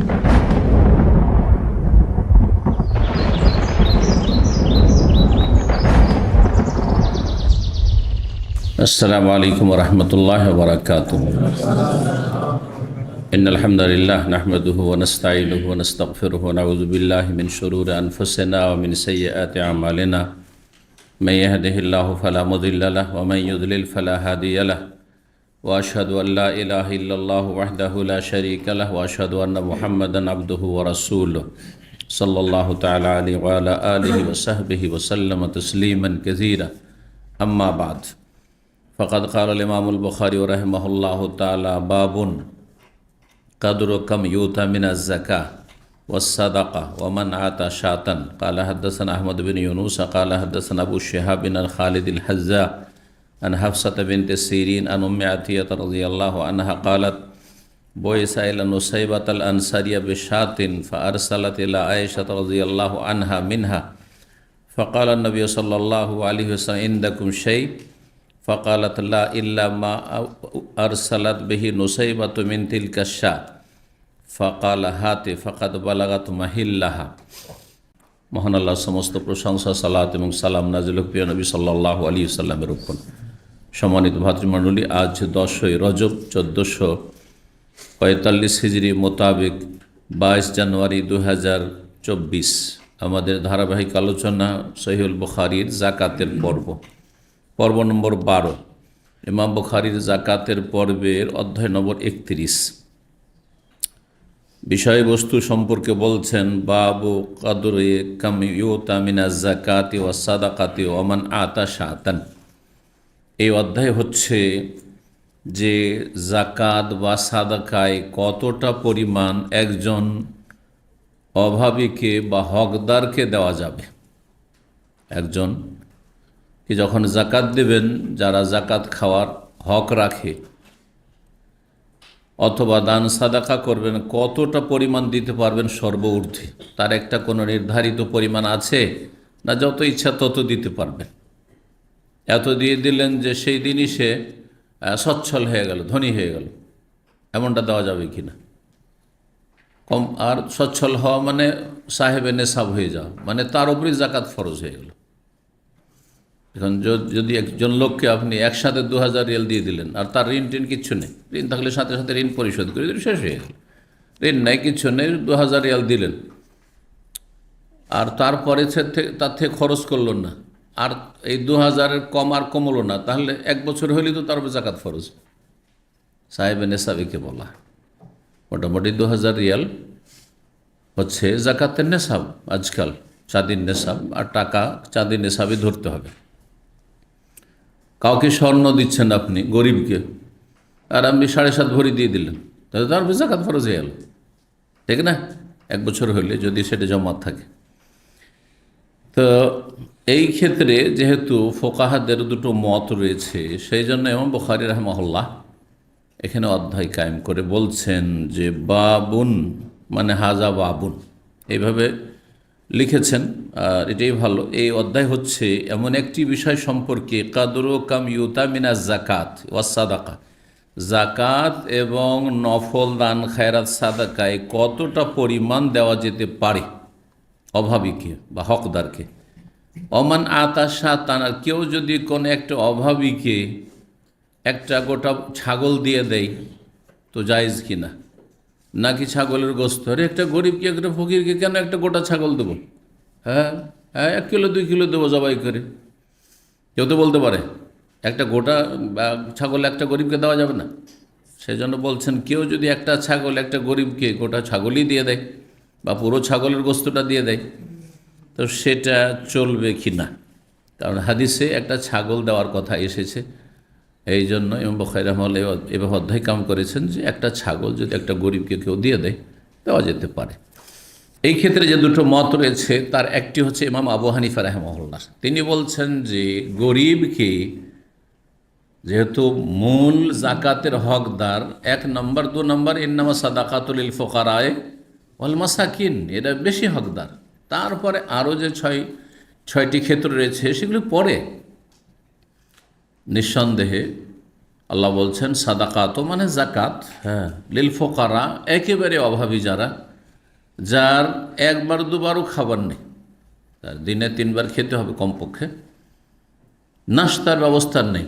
السلام عليكم ورحمة الله وبركاته. إن الحمد لله نحمده ونستعينه ونستغفره ونعوذ بالله من شرور أنفسنا ومن سيئات أعمالنا. من يهده الله فلا مضل له ومن يضلل فلا هادي له. وأشهد أن لا إله إلا الله وحده لا شريك له وأشهد أن محمدا عبده ورسوله صلى الله تعالى عليه وعلى آله وصحبه وسلم تسليما كثيرا. أما بعد، فقد قال الإمام البخاري رحمه الله تعالى: باب قدر كم يؤتى من الزكاة والصدقة ومن أعطى شاة. قال حدثنا أحمد بن يونس قال حدثنا أبو شهاب بن خالد الحذاء عن حفصة بنت سيرين عن أم عطية رضي الله عنها قالت: بعث إلى نصيبة الأنصارية بشاة فأرسلت إلى عائشة رضي الله عنها منها، فقال النبي صلى الله عليه وسلم: عندكم شيء؟ فقالت: لا إلا ما أرسلت به نصيبة من تلك الشاة. فقال: هات فقد بلغت محلها। মহান আল্লাহ সমস্ত প্রশংসা, সালাত এবং সালাম নাজিল হোক প্রিয় নবী সাল্লাল্লাহু আলাইহি ওয়াসাল্লামের উপর। সম্মানিত ভাতৃমণ্ডলী, আজ 10ই রজব 1445 হিজরি মোতাবেক 22 জানুয়ারি 2024 আমাদের ধারাবাহিক আলোচনা সহিহুল বুখারীর জাকাতের পর্ব নম্বর 12। ইমাম বুখারীর জাকাতের পর্বের অধ্যায় নম্বর 31। বিষয়বস্তু সম্পর্কে বলছেন: বাবু কদরে কাম ইউতা মিনাজ যাকাতি ওয়াস সাদাকাতি ওয়া মান আতা শাতান। এই অধ্যায় হচ্ছে যে জাকাত বা সাদাকায় কতটা পরিমাণ একজন অভাবীকে বা হকদারকে দেওয়া যাবে। একজন কি যখন জাকাত দেবেন, যারা জাকাত খাওয়ার হক রাখে অথবা দান সাদাকা করবেন, কতটা পরিমাণ দিতে পারবেন সর্বঊর্ধ্বে? তার একটা কোনো নির্ধারিত পরিমাণ আছে না যত ইচ্ছা তত দিতে পারবেন? এত দিয়ে দিলেন যে সেই দিনই সে সচ্ছল হয়ে গেল, ধনী হয়ে গেল, এমনটা দেওয়া যাবে কি না? কম আর সচ্ছল হওয়া মানে সাহেবে নেশাব হয়ে যাওয়া, মানে তার উপরই জাকাত ফরজ হয়ে গেল। এখন যদি একজন লোককে আপনি একসাথে 2000 রিয়াল দিয়ে দিলেন আর তার ঋণ টিন কিচ্ছু নেই, ঋণ থাকলে সাথে সাথে ঋণ পরিশোধ করে দিলেন, শেষ হয়ে গেল। ঋণ নেই, কিচ্ছু নেই, 2000 রিয়াল দিলেন আর তারপরে তার থেকে খরচ করলেন না, আর এই 2000-এর কম আর কমলো না, তাহলে 1 বছর হলেই তো তার উপর জাকাত ফরজ। সাহেবে নেশাবিকে বলা মোটামুটি 2000 রিয়াল হচ্ছে জাকাতের নেশাব। আজকাল চাঁদির নেশাব, আর টাকা চাঁদির নেশাবই ধরতে হবে। কাউকে স্বর্ণ দিচ্ছেন আপনি গরিবকে, আর আপনি 7.5 ভরি দিয়ে দিলেন, তাহলে তার উপর জাকাত ফরজ হয়ে গেল, ঠিক না? 1 বছর হলে যদি সেটা জমা থাকে। তো এই ক্ষেত্রে যেহেতু ফোকাহাদের দুটো মত রয়েছে, সেই জন্য ইমাম বুখারী রাহিমাহুল্লাহ এখানে অধ্যায় কায়েম করে বলছেন যে বাবুন মানে হাজা বাবুন, এইভাবে লিখেছেন, আর এটাই ভালো। এই অধ্যায় হচ্ছে এমন একটি বিষয় সম্পর্কে, কাদরু কাম ইউতা মিনাজ যাকাত ওয়াস সাদাকা, জাকাত এবং নফল দান খায়রাত সাদাকায় কতটা পরিমাণ দেওয়া যেতে পারে অভাবীকে বা হকদারকে। অমান আতা শাতান, আর কেউ যদি কোনো একটা অভাবীকে একটা গোটা ছাগল দিয়ে দেয় তো জায়েজ কিনা? নাকি ছাগলের গোস্ত? আরে একটা গরিবকে, একটা ফকিরকে কেন একটা গোটা ছাগল দেবো? হ্যাঁ, 1 কিলো 2 কিলো দেবো জবাই করে। কেউ তো বলতে পারে একটা গোটা ছাগল একটা গরিবকে দেওয়া যাবে না। সেই জন্য বলছেন, কেউ যদি একটা ছাগল একটা গরিবকে গোটা ছাগলই দিয়ে দেয় বা পুরো ছাগলের গোস্তটা দিয়ে দেয়, তো সেটা চলবে কি না? কারণ হাদিসে একটা ছাগল দেওয়ার কথা এসেছে। এই জন্য ইমাম বুখারী রাহিমাহুল্লাহ এভাবে অধ্যায় কাম করেছেন যে একটা ছাগল যদি একটা গরিবকে কেউ দিয়ে দেয়, দেওয়া যেতে পারে। এই ক্ষেত্রে যে দুটো মত রয়েছে, তার একটি হচ্ছে ইমাম আবু হানিফা রাহিমাহুল্লাহ। তিনি বলছেন যে গরিবকে যেহেতু মূল জাকাতের হকদার, 1 নম্বর 2 নম্বর ইন্নামা সাদাকাতুল লিল ফুকারায়ে ওয়াল মাসাকিন, এরা বেশি হকদার। তারপরে আরও যে 6টি ক্ষেত্র রয়েছে সেগুলো পরে। নিঃসন্দেহে আল্লাহ বলছেন সাদাকাত মানে জাকাত, হ্যাঁ, লিল ফুকারা একেবারে অভাবী যারা, যার একবার দুবারও খাবার নেই, তার দিনে 3 বার খেতে হবে কমপক্ষে, নাস্তার ব্যবস্থা নেই,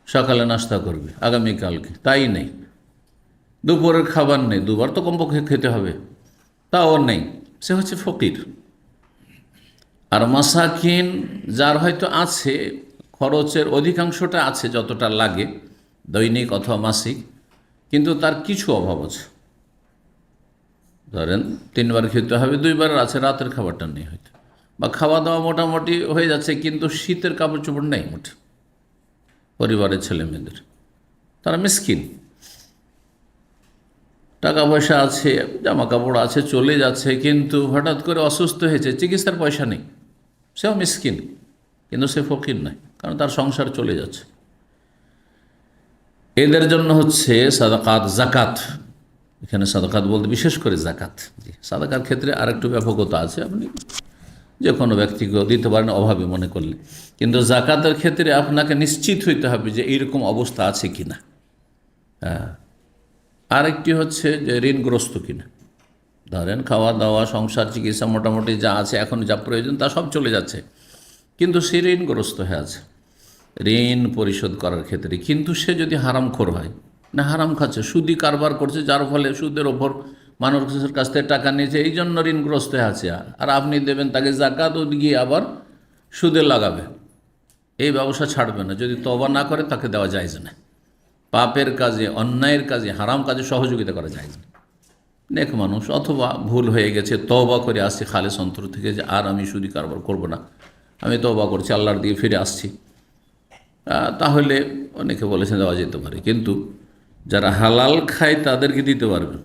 সকালে নাস্তা করবে আগামীকালকে তাই নেই, দুপুরের খাবার নেই, 2 বার তো কমপক্ষে খেতে হবে, তাও নেই, সে হচ্ছে ফকির। আর মাসাকিন যার হয়তো আছে, খরচের অধিকাংশটা আছে যতটা লাগে দৈনিক অথবা মাসিক, কিন্তু তার কিছু অভাব আছে, ধরেন 3 বার খেতে হবে, 2 বার আছে, রাতের খাবারটা নেই হয়তো, বা খাওয়া দাওয়া মোটামুটি হয়ে যাচ্ছে কিন্তু শীতের কাপড় চোপড় নেই মোটে পরিবারের ছেলে মেয়েদের, তারা মিসকিন। টাকা পয়সা আছে, জামা কাপড় আছে, চলে যাচ্ছে, কিন্তু হঠাৎ করে অসুস্থ হয়েছে, চিকিৎসার পয়সা নেই, সেও মিসকিন, কিন্তু সে ফকির নয়, কারণ তার সংসার চলে যাচ্ছে। এদের জন্য হচ্ছে সাদাকাত, জাকাত। এখানে সাদাকাত বলতে বিশেষ করে জাকাত। সাদাকার ক্ষেত্রে আরেকটু ব্যাপকতা আছে, আপনি যে কোনো ব্যক্তিকে দিতে পারেন অভাবে মনে করলে, কিন্তু জাকাতের ক্ষেত্রে আপনাকে নিশ্চিত হইতে হবে যে এইরকম অবস্থা আছে কিনা। হ্যাঁ, আরেকটি হচ্ছে যে ঋণগ্রস্ত কিনা, ধরেন খাওয়া দাওয়া, সংসার, চিকিৎসা মোটামুটি যা আছে এখন যা প্রয়োজন তা সব চলে যাচ্ছে, কিন্তু সে ঋণগ্রস্ত হয়ে আছে ঋণ পরিশোধ করার ক্ষেত্রে। কিন্তু সে যদি হারামখোর হয়, না হারাম খাচ্ছে, সুদি কারবার করছে, যার ফলে সুদের ওপর মানুষের কাছ থেকে টাকা নিয়েছে, এই জন্য ঋণগ্রস্ত হয়ে আছে, আর আপনি দেবেন তাকে জাকাত, ও গিয়ে আবার সুদে লাগাবে, এই ব্যবসা ছাড়বে না। যদি তওবা না করে তাকে দেওয়া যায় না। পাপের কাজে, অন্যায়ের কাজে, হারাম কাজে সহযোগিতা করা যায় না। নেক মানুষ অথবা ভুল হয়ে গেছে, তওবা করে আসছে খালেস অন্তর থেকে যে আর আমি সুদি কারবার করব না, আমি তওবা করছি, আল্লাহর দিকে ফিরে আসছি, তাহলে অনেকে বলেছেন দেওয়া যেতে পারে। কিন্তু যারা হালাল খায় তাদেরকে দিতে পারবেন।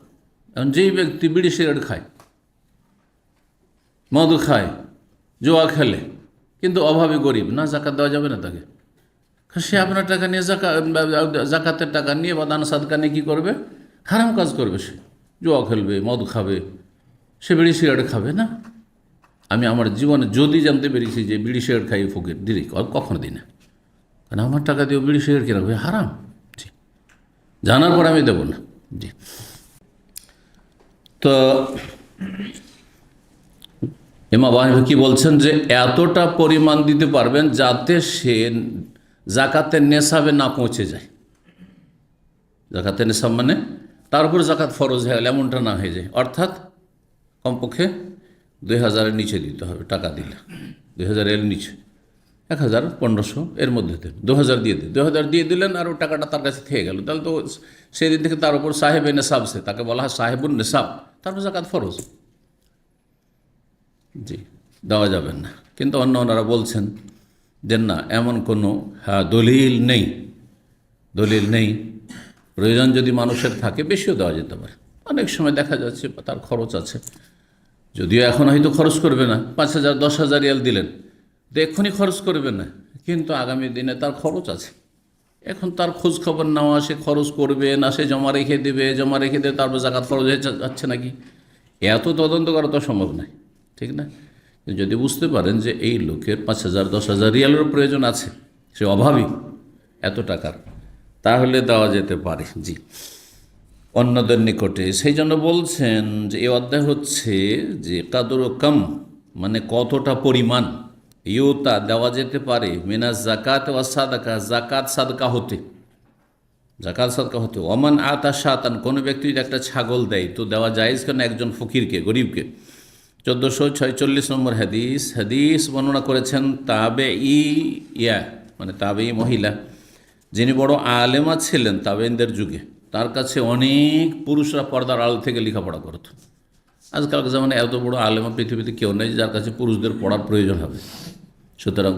এখন যেই ব্যক্তি বিড়ি সিগারেট খায়, মধু খায়, জুয়া খেলে, কিন্তু অভাবী গরিব, না জাকাত দেওয়া যাবে না তাকে। সে আপনার টাকা নিয়ে জাকাতের টাকা নিয়ে বা দান সাদকা নিয়ে কী করবে? হারাম কাজ করবে, সে জুয়া খেলবে, মদ খাবে, সে বিড়ি সিগারেট খাবে না। আমি আমার জীবনে যদি জানতে পেরেছি যে বিড়ি সিগারেট খাই ফকির, দিদি কখনো দিই না, কারণ আমার টাকা দিয়ে বিড়ি সিগারেট কিনা ভাই হারাম। জি, জানার পর আমি দেবো না। জি, তো ইমাম আহমদ কি বলছেন যে এতটা পরিমাণ দিতে পারবেন যাতে সে জাকাতের নেশাবে না পৌঁছে যায়। জাকাতের নেশাব মানে তার উপর জাকাত ফরজ হয়ে গেল এমনটা না হয়ে যায়, অর্থাৎ কমপক্ষে 2000-এর নিচে দিতে হবে। টাকা দিলে 2000-এর নিচে, 1000, 1500 এর মধ্যে দেন, 2000 দিয়ে দিন, 2000 দিয়ে দিলেন আর ও টাকাটা তার কাছে থেকে গেল, তাহলে তো সেদিন থেকে তার উপর সাহেবে নেশাব, সে তাকে বলা হয় সাহেবুন নেশাব, তারপর জাকাত ফরজ। জি, দেওয়া যাবেন না। কিন্তু অন্যরা বলছেন যে না, এমন কোনো দলিল নেই, দলিল নেই, প্রয়োজন যদি মানুষের থাকে বেশিও দেওয়া যেতে পারে। অনেক সময় দেখা যাচ্ছে তার খরচ আছে, যদিও এখন হয়তো খরচ করবে না, 5000, 10,000 রিয়াল দিলেন, তো এক্ষুনি খরচ করবে না, কিন্তু আগামী দিনে তার খরচ আছে। এখন তার খোঁজ খবর নেওয়া, সে খরচ করবে না, সে জমা রেখে দেবে, জমা রেখে দেবে, তারপর জাকাত খরচ হয়ে যাচ্ছে নাকি, এত তদন্ত করা তো সম্ভব নয়, ঠিক না? যদি বুঝতে পারেন যে এই লোকের 5000, 10,000 রিয়ালেরও প্রয়োজন আছে, সে অভাবী এত টাকার, তাহলে দেওয়া যেতে পারে। জি, অন্যদের নিকটে। সেই জন্য বলছেন যে এই অধ্যায় হচ্ছে যে কাদর কম মানে কতটা পরিমাণ ইউতা দেওয়া যেতে পারে মিনা জাকাত ওয়া সাদাকা, জাকাত সাদকা হতে, জাকাত সাদকা হতে। ওমান আতা শাতান, কোনো ব্যক্তি যদি একটা ছাগল দেয় তো দেওয়া জায়েজ কেন একজন ফকিরকে, গরিবকে। 1446 নম্বর হাদিস। হাদিস বর্ণনা করেছেন ইয়া মানে তাবেই মহিলা, যিনি বড় আলেমা ছিলেন তাবেইনদের যুগে। তার কাছে অনেক পুরুষরা পর্দার আড়াল থেকে লেখাপড়া করত। আজকালকার জামানে এত বড় আলেমা পৃথিবীতে কেউ নেই যার কাছে পুরুষদের পড়ার প্রয়োজন হবে। সুতরাং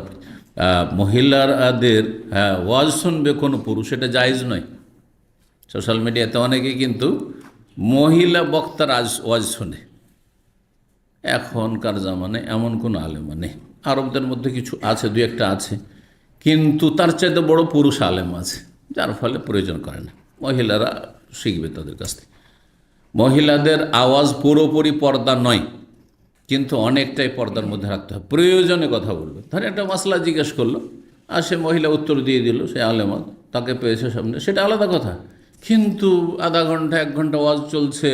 মহিলাদের ওয়াজ শুনবে কোনো পুরুষ, এটা জায়েজ নয়। সোশ্যাল মিডিয়াতে অনেকেই কিন্তু মহিলা বক্তার ওয়াজ শোনে। এখনকার জামানে এমন কোনো আলেমা নেই। আরবদের মধ্যে কিছু আছে, 2-1টা আছে, কিন্তু তার চাইতে বড় পুরুষ আলেম আছে, যার ফলে প্রয়োজন করে না। মহিলারা শিখবে তাদের কাছ থেকে। মহিলাদের আওয়াজ পুরোপুরি পর্দা নয়, কিন্তু অনেকটাই পর্দার মধ্যে রাখতে হবে। প্রয়োজনে কথা বলবে। ধর একটা মাসলা জিজ্ঞেস করলো আর সে মহিলা উত্তর দিয়ে দিল, সে আলেমা, তাকে পেয়েছে সামনে, সেটা আলাদা কথা। কিন্তু আধা ঘন্টা 1 ঘন্টা ওয়াজ চলছে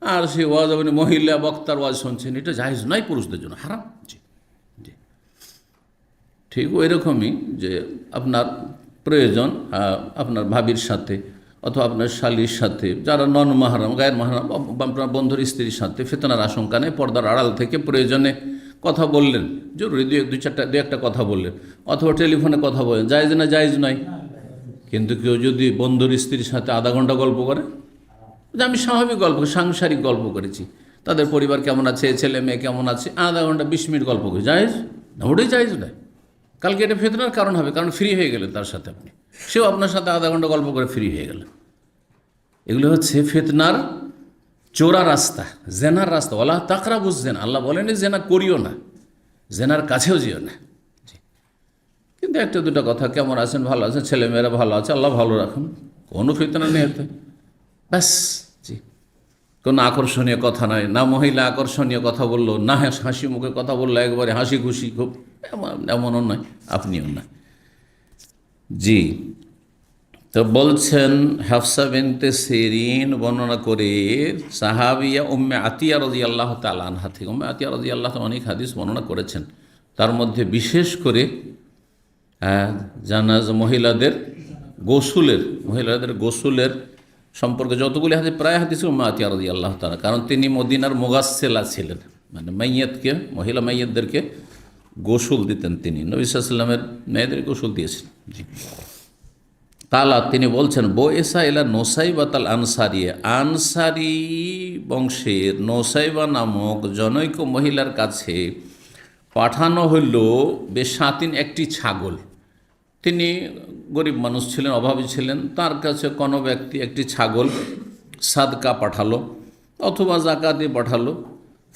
আর সে ওয়াজ আপনি মহিলা বক্তার ওয়াজ শুনছেন, এটা জায়েজ নয়, পুরুষদের জন্য হারাম। জি জি, ঠিক ওই রকমই যে আপনার প্রয়োজন আপনার ভাবির সাথে অথবা আপনার শালীর সাথে, যারা নন মাহারাম গায়ের মাহারাম, আপনার বন্ধুর স্ত্রীর সাথে ফিতনার আশঙ্কা নেই, পর্দার আড়াল থেকে প্রয়োজনে কথা বললেন, জরুরি দু একটা কথা বললেন, অথবা টেলিফোনে কথা বললেন, জায়েজ না জায়েজ নয়। কিন্তু কেউ যদি বন্ধুর স্ত্রীর সাথে আধা ঘন্টা গল্প করে, যে আমি স্বাভাবিক গল্প, সাংসারিক গল্প করেছি, তাদের পরিবার কেমন আছে, ছেলে মেয়ে কেমন আছে, আধা ঘন্টা 20 মিনিট গল্প করে, জায়েজ না? ওটাই জায়েজ নয়। কালকে এটা ফিতনার কারণ হবে, কারণ ফ্রি হয়ে গেলেন তার সাথে আপনি, সেও আপনার সাথে আধা ঘন্টা গল্প করে ফ্রি হয়ে গেলেন। এগুলো হচ্ছে ফিতনার চোরা রাস্তা, জেনার রাস্তা। ওয়ালা তাকরাবুজ জেনা, আল্লাহ বলেনি জেনা করিও না, জেনার কাছেও যেও না। কিন্তু একটা দুটো কথা, কেমন আছেন, ভালো আছেন, ছেলেমেয়েরা ভালো আছে, আল্লাহ ভালো রাখুন, কোনো ফিতনা নেই এতে, ব্যাস। জি, কোনো আকর্ষণীয় কথা নয়, না মহিলা আকর্ষণীয় কথা বললো, না হাসি মুখে কথা বললো, একবারে হাসি খুশি খুব, এমনও নয়, আপনিও না। জি, তো বলছেন হাফসা বিনতে সিরিন বর্ণনা করে সাহাবিয়া উম্মে আতিয়া রাদিয়াল্লাহু তাআলা আনহা থেকে, উম্মে আতিয়া রাদিয়াল্লাহু তাআলা অনেক হাদিস বর্ণনা করেছেন, তার মধ্যে বিশেষ করে জানাজা মহিলাদের গোসুলের সম্পর্কে যতগুলি হাদিস, প্রায় হাদিস উম্মে আতিয়া রাদিয়াল্লাহু তাআলা, কারণ তিনি মদিনার মুগাসসিলা ছিলেন, মানে মাইয়াতকে, মহিলা মাইয়াতদেরকে গোসল দিতেন তিনি, নবী সাল্লাল্লাহু আলাইহি ওয়াসাল্লামের মেয়েদের গোসল দিয়েছেন। জি, কালা তিনি বলছেন, বয়েসা এলা নোসাইবাতাল আনসারিয়া, আনসারি বংশের নোসাইবা নামক জনৈক মহিলার কাছে পাঠানো হইল বেশাতিন একটি ছাগল। তিনি গরিব মানুষ ছিলেন, অভাবী ছিলেন, তার কাছে কোনো ব্যক্তি একটি ছাগল সাদকা পাঠালো অথবা জাকাতে পাঠালো।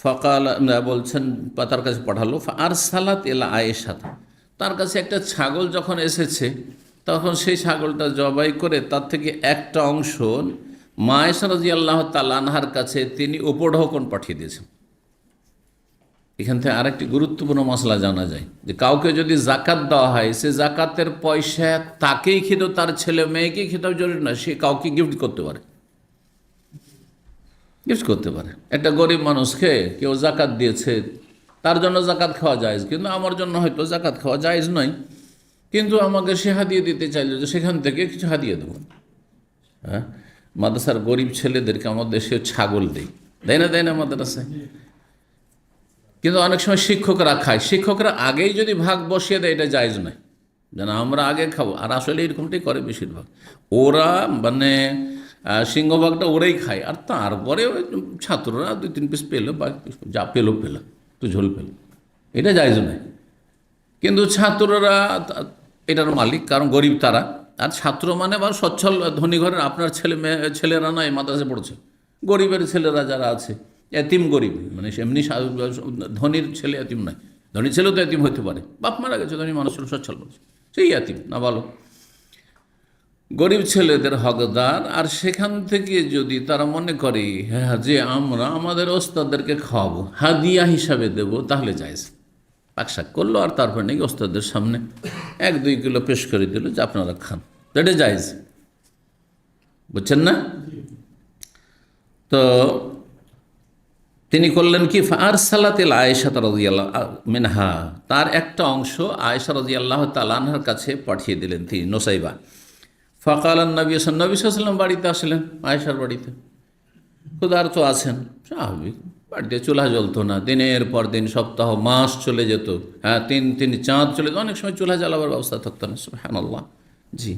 ফকাল বলছেন তার কাছে পাঠালো, আর সালাত এলা আয়েশা, তার কাছে একটা ছাগল যখন এসেছে তখন সেই ছাগলটা জবাই করে তার থেকে একটা অংশ মা আয়েশা রাদিয়াল্লাহু তাআলা আনহার কাছে তিনি উপঢৌকন পাঠিয়ে দিয়েছেন। এখান থেকে আরেকটি গুরুত্বপূর্ণ মশলা জানা যায় যে কাউকে যদি জাকাত দেওয়া হয়, সে জাকাতের পয়সা তাকেই খেতে, তার ছেলে মেয়েকেই খেতে জরুরি না, সে কাউকে গিফট করতে পারে, একটা গরিব মানুষকে কেউ জাকাত দিয়েছে, তার জন্য জাকাত খাওয়া যায়, কিন্তু আমার জন্য হয়তো জাকাত খাওয়া জায়েজ নয়, কিন্তু আমাকে সে হাদিয়ে দিতে চাইলে যে সেখান থেকে কিছু হাদিয়ে দেবো। হ্যাঁ, মাদ্রাসার গরিব ছেলেদেরকে আমাদের দেশে ছাগল দেয় না মাদ্রাসায়, কিন্তু অনেক সময় শিক্ষকরা খায়, শিক্ষকরা আগেই যদি ভাগ বসিয়ে দেয়, এটা জায়েজ নয়, যেন আমরা আগে খাবো। আর আসলে এরকমটাই করে বেশিরভাগ, ওরা মানে সিংহভাগটা ওরাই খায়, আর তারপরে ছাত্ররা 2-3 পিস পেলো বা যা পেলো একটু ঝোল পেলো, এটা জায়েজ নয়। কিন্তু ছাত্ররা এটার মালিক, কারণ গরিব তারা। আর ছাত্র মানে বা সচ্ছল ধনী ঘরের আপনার ছেলেরা নয় মাদ্রাসায় পড়ছে, গরিবের ছেলেরা যারা আছে, এতিম গরিব, মানে এমনি ধনীর ছেলে এতিম নয়, ধনীর ছেলেও তো এতিম হতে পারে, বাপ মারা গেছে, ধনী মানুষ সচ্ছল বলছে, সেই এতিম না, ভালো গরিব ছেলেদের হকদার। আর সেখান থেকে যদি তারা মনে করে হ্যাঁ যে আমরা আমাদের ওস্তাদদেরকে খাওয়াবো, হাদিয়া হিসাবে দেব, তাহলে জায়েজ। পাকশাক করলো আর তারপরে নাকি ওস্তাদের সামনে 1-2 কিলো পেশ করে দিল যে আপনারা খান, এটা জায়েজ, বুঝছেন না? তো তিনি করলেন কি, আর সালাতিল আয়েশা রাদিয়াল্লাহু মিনহা, তার একটা অংশ আয়েশা রাদিয়াল্লাহু তাআলা আনহার কাছে পাঠিয়ে দিলেন তিনি, নোসাইবা। ফাকাল নবী সাল্লাল্লাহু আলাইহি ওয়াসাল্লাম বাড়িতে আসলেন, আয়েশার বাড়িতে, ক্ষুধার্ত আছেন, স্বাভাবিক, বাড়িতে চুলা জ্বলতো না, দিনের পর দিন, সপ্তাহ মাস চলে যেত, হ্যাঁ 3 চাঁদ চলে যেত, অনেক সময় চুলা জ্বালাবার ব্যবস্থা থাকতো না। সুবহানাল্লাহ। জি,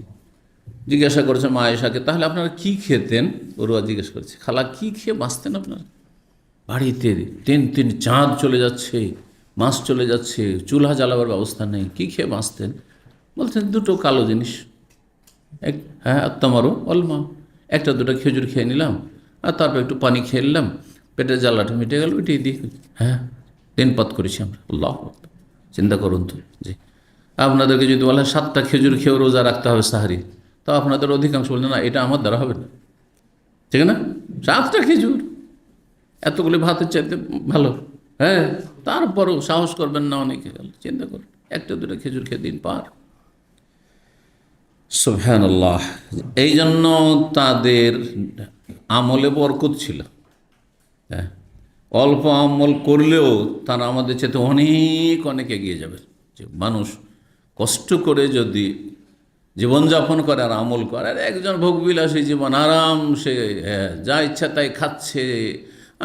জিজ্ঞাসা করেছেন মা আয়েশাকে, তাহলে আপনারা কী খেতেন? ওরা জিজ্ঞেস করেছে, খালা কী খেয়ে বাঁচতেন আপনারা? বাড়িতে 3 চাঁদ চলে যাচ্ছে, মাস চলে যাচ্ছে, চুলা জ্বালাবার ব্যবস্থা নেই, কী খেয়ে বাঁচতেন? বলতেন 2টো কালো জিনিস, হ্যাঁ আত্মামারও অলমা, 1-2টা খেজুর খেয়ে নিলাম, আর তারপর একটু পানি খেয়ে নিলাম, পেটের জ্বালাটা মিটে গেল, এটাই দিয়ে হ্যাঁ দিনপাত করেছি আমরা। আল্লাহু আকবার, চিন্তা করুন তো। জি, আপনাদেরকে যদি বলা 7টা খেজুর খেয়েও রোজা রাখতে হবে সাহারি, তো আপনাদের অধিকাংশ বলছেন না এটা আমার দ্বারা হবে না, ঠিক না? 7টা খেজুর এতগুলি ভাতের চাইতে ভালো, হ্যাঁ, তারপরও সাহস করবেন না অনেকে, চিন্তা করুন 1-2টা খেজুর খেয়ে দিন পার। সুবহানাল্লাহ। এই জন্য তাদের আমলে বরকত ছিল, হ্যাঁ, অল্প আমল করলেও তারা আমাদের চেয়ে অনেক অনেক এগিয়ে যাবে। যে মানুষ কষ্ট করে যদি জীবনযাপন করে আর আমল করে, আর একজন ভোগবিলাসী জীবন, আরাম, সে যা ইচ্ছা তাই খাচ্ছে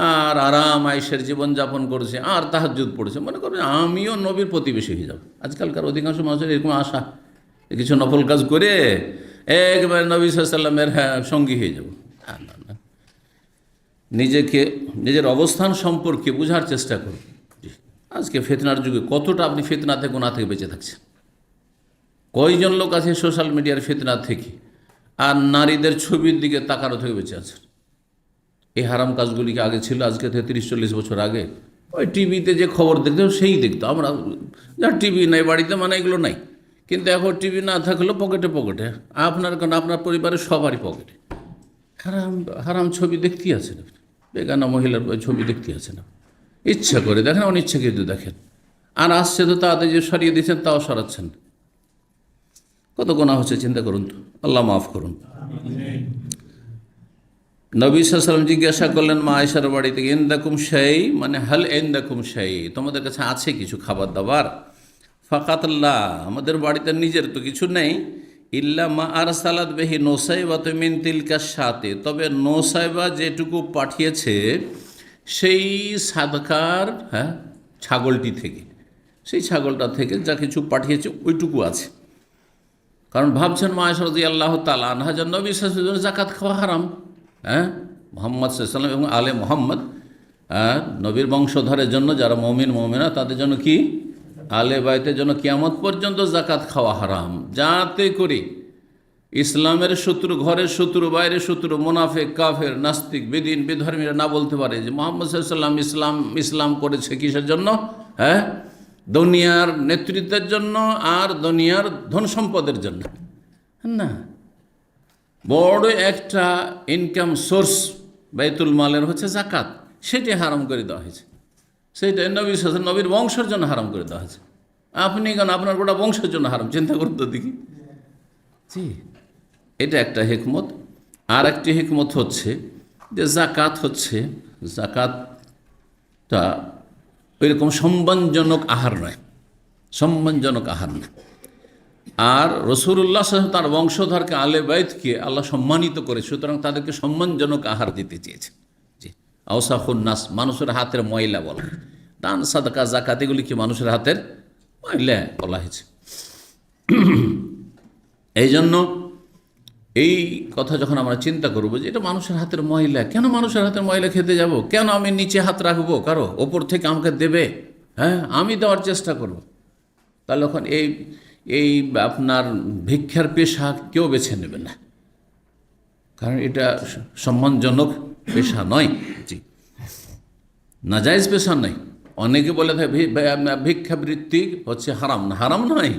আর আরাম আয়েশের জীবনযাপন করছে আর তাহাজ্জুদ পড়ছে, মনে করবে আমিও নবীর প্রতিবেশী হয়ে যাব। আজকালকার অধিকাংশ মানুষের এরকম আশা, কিছু নফল কাজ করে একবারে নবী সাল্লাল্লাহু আলাইহি ওয়াসাল্লামের সঙ্গী হয়ে যাব। না না না, নিজেকে, নিজের অবস্থান সম্পর্কে বোঝার চেষ্টা করুন। আজকে ফিতনার যুগে কতটা আপনি ফিতনা থেকে গুনাহ থেকে বেঁচে থাকছেন? কয়জন লোক আছে সোশ্যাল মিডিয়ার ফিতনা থেকে আর নারীদের ছবির দিকে তাকানো থেকে বেঁচে আছেন? এই হারাম কাজগুলিকে আগে ছিল, আজকে থেকে 30-40 বছর আগে ওই টিভিতে যে খবর দেখতো সেই দেখতো। আমরা যার টিভি নাই বাড়িতে, মানে এগুলো নাই, কিন্তু এখন টিভি না থাকলেও পকেটে পকেটে, আপনার কারণ আপনার পরিবারের সবারই পকেটে হারাম হারাম ছবি দেখতেই আছেন। বেগানা মহিলার ছবি দেখতে আছেন, ইচ্ছা করে দেখেন, অনিচ্ছা কিন্তু দেখেন। আর আসছে তো তাদের যে সরিয়ে দিয়েছেন তাও সরাচ্ছেন। কত গোনা হচ্ছে চিন্তা করুন তো, আল্লাহ মাফ করুন। নবী সাল্লাল্লাহু আলাইহি ওয়াসাল্লাম জিজ্ঞাসা করলেন মা আয়েশার বাড়ি থেকে, ইনদাকুম শাই, মানে হাল ইনদাকুম শাই, তোমাদের কাছে আছে কিছু খাবার দাবার? ফাকাতাল্লাহ, আমাদের বাড়িতে নিজের তো কিছু নেই, ইল্লা মা আরসালাত বিহি নুসাইবা মিন তিলকা শাতে, তবে নুসাইবা যেটুকু পাঠিয়েছে সেই সাদকার ছাগলটি থেকে, সেই ছাগলটা থেকে যা কিছু পাঠিয়েছে ওইটুকু আছে। কারণ ভাবছেন মা আয়েশা রাদিয়াল্লাহু তাআলা আনহা যে নবী সাল্লাল্লাহু আলাইহি ওয়াসাল্লাম যাকাত খাওয়া হারাম, মুহাম্মদ সাল্লাল্লাহু আলাইহি ওয়াসাল্লাম এবং আলে মুহাম্মদ, নবীর বংশধরের জন্য, যারা মুমিন মুমিনা তাদের জন্য কি, আলে বাইতের জন্য কিয়ামত পর্যন্ত যাকাত খাওয়া হারাম। যাতে করে ইসলামের শত্রু, ঘরের শত্রু, বাইরের শত্রু, মুনাফিক, কাফের, নাস্তিক, বেদিন, বেধর্মীরা না বলতে পারে যে মুহাম্মদ সাল্লাল্লাহু আলাইহি ওয়াসাল্লাম ইসলাম করেছে কিসের জন্য? দুনিয়ার নেতৃত্বের জন্য আর দুনিয়ার ধন সম্পদের জন্য না। বড় একটা ইনকাম সোর্স বাইতুল মালের হচ্ছে যাকাত, সেটি হারাম করে দেওয়া হয়েছে। সেইটা নবী সাল্লাল্লাহু আলাইহি ওয়াসাল্লাম, নবীর বংশের জন্য হারাম করে দেওয়া হয়েছে। আপনি কেন আপনার গোটা বংশের জন্য হারাম? চিন্তা করুন তো দেখি। জি, এটা একটা হিকমত। আর একটি হিকমত হচ্ছে যে যাকাত হচ্ছে, যাকাতটা ওইরকম সম্মানজনক আহার নয়, সম্মানজনক আহার নয়। আর রাসূলুল্লাহ সাল্লাল্লাহু আলাইহি ওয়াসাল্লাম তার বংশধরকে, আলে বাইতকে আল্লাহ সম্মানিত করে, সুতরাং তাদেরকে সম্মানজনক আহার দিতে চেয়েছে। জি, আওসাখুন নাস, মানুষের হাতের ময়লা বলা, দান, সাদকা, যাকাত এগুলি কি মানুষের হাতের ময়লা বলা হয়েছে। এই জন্য এই কথা যখন আমরা চিন্তা করবো যে এটা মানুষের হাতের ময়লা, কেন মানুষের হাতের ময়লা খেতে যাব? কেন আমি নিচে হাত রাখবো কারো, ওপর থেকে আমাকে দেবে, আমি দেওয়ার চেষ্টা করব? তাহলে এখন এই আপনার ভিক্ষার পেশা কেউ বেছে নেবে না, কারণ এটা সম্মানজনক পেশা নয়। জি, নাজায়েজ পেশা নয়। অনেকে বলে থাকে ভিক্ষাবৃত্তি হচ্ছে হারাম, না হারাম নয়,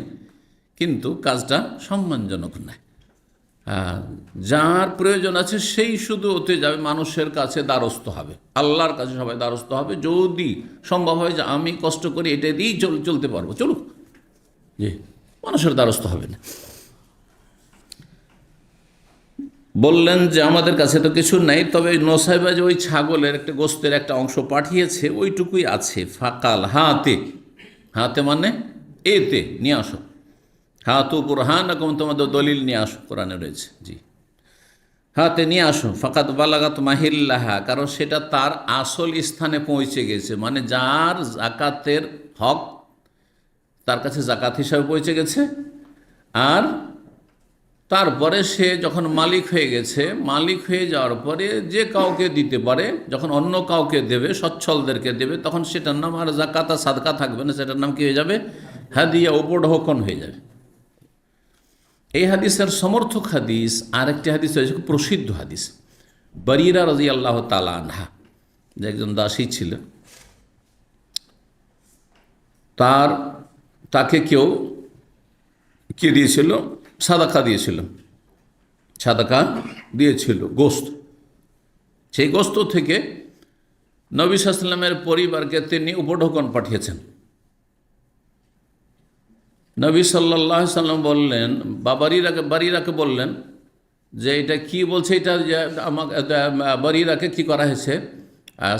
কিন্তু কাজটা সম্মানজনক নয়। যার প্রয়োজন আছে সেই শুধু ওতে যাবে, মানুষের কাছে দ্বারস্থ হবে, আল্লাহর কাছে সবাই দ্বারস্থ হবে। যদি সম্ভব হয় যে আমি কষ্ট করে এটা দিয়েই চলতে পারবো, চলুক, জি, মানুষের দ্বারস্থ হবে না। বললেন যে আমাদের কাছে তো কিছু নেই, তবে নোসাইবা যে ওই ছাগলের একটা গোস্তের একটা অংশ পাঠিয়েছে ওইটুকুই আছে। ফাকাল, হাতে, হাতে মানে এতে নিয়ে আসো, হাতু বুরহানাকুম, তোমাদের দলিল নিয়ে আসো, কোরআনে রয়েছে। জি, হাতে নিয়ে আসো। ফাকাত বালাগাত মাহিল্লাহা, কারণ সেটা তার আসল স্থানে পৌঁছে গেছে, মানে যার যাকাতের হক তার কাছে যাকাত হিসাবে পৌঁছে গেছে। আর তারপরে সে যখন মালিক হয়ে গেছে, মালিক হয়ে যাওয়ার পরে যে কাউকে দিতে পারে, যখন অন্য কাউকে দেবে, সচ্ছলদেরকে দেবে, তখন সেটার নাম আর যাকাত আর সাদকা থাকবে না, সেটার নাম কি হয়ে যাবে? হাদিয়া, উপঢৌকন হয়ে যাবে। এই হাদিসের সমর্থক হাদিস আরেকটি হাদিস হয়েছে, খুব প্রসিদ্ধ হাদিস। বারিরা রাদিয়াল্লাহু তাআলা আনহা, যে একজন দাসী ছিল, তাকে কেউ কি দিয়েছিল? সাদাকা দিয়েছিল, সাদাকা দিয়েছিল গোস্ত। সেই গোস্ত থেকে নবী সাল্লাল্লাহু আলাইহি ওয়াসাল্লামের পরিবারকে তিনি উপঢৌকন পাঠিয়েছেন। নবী সাল্লাল্লাহু আলাইহি ওয়াসাল্লাম বললেন, বারিরাকে বললেন যে এটা কি বলছে, এটা যে আমাকে বারিরাকে কি করা হয়েছে?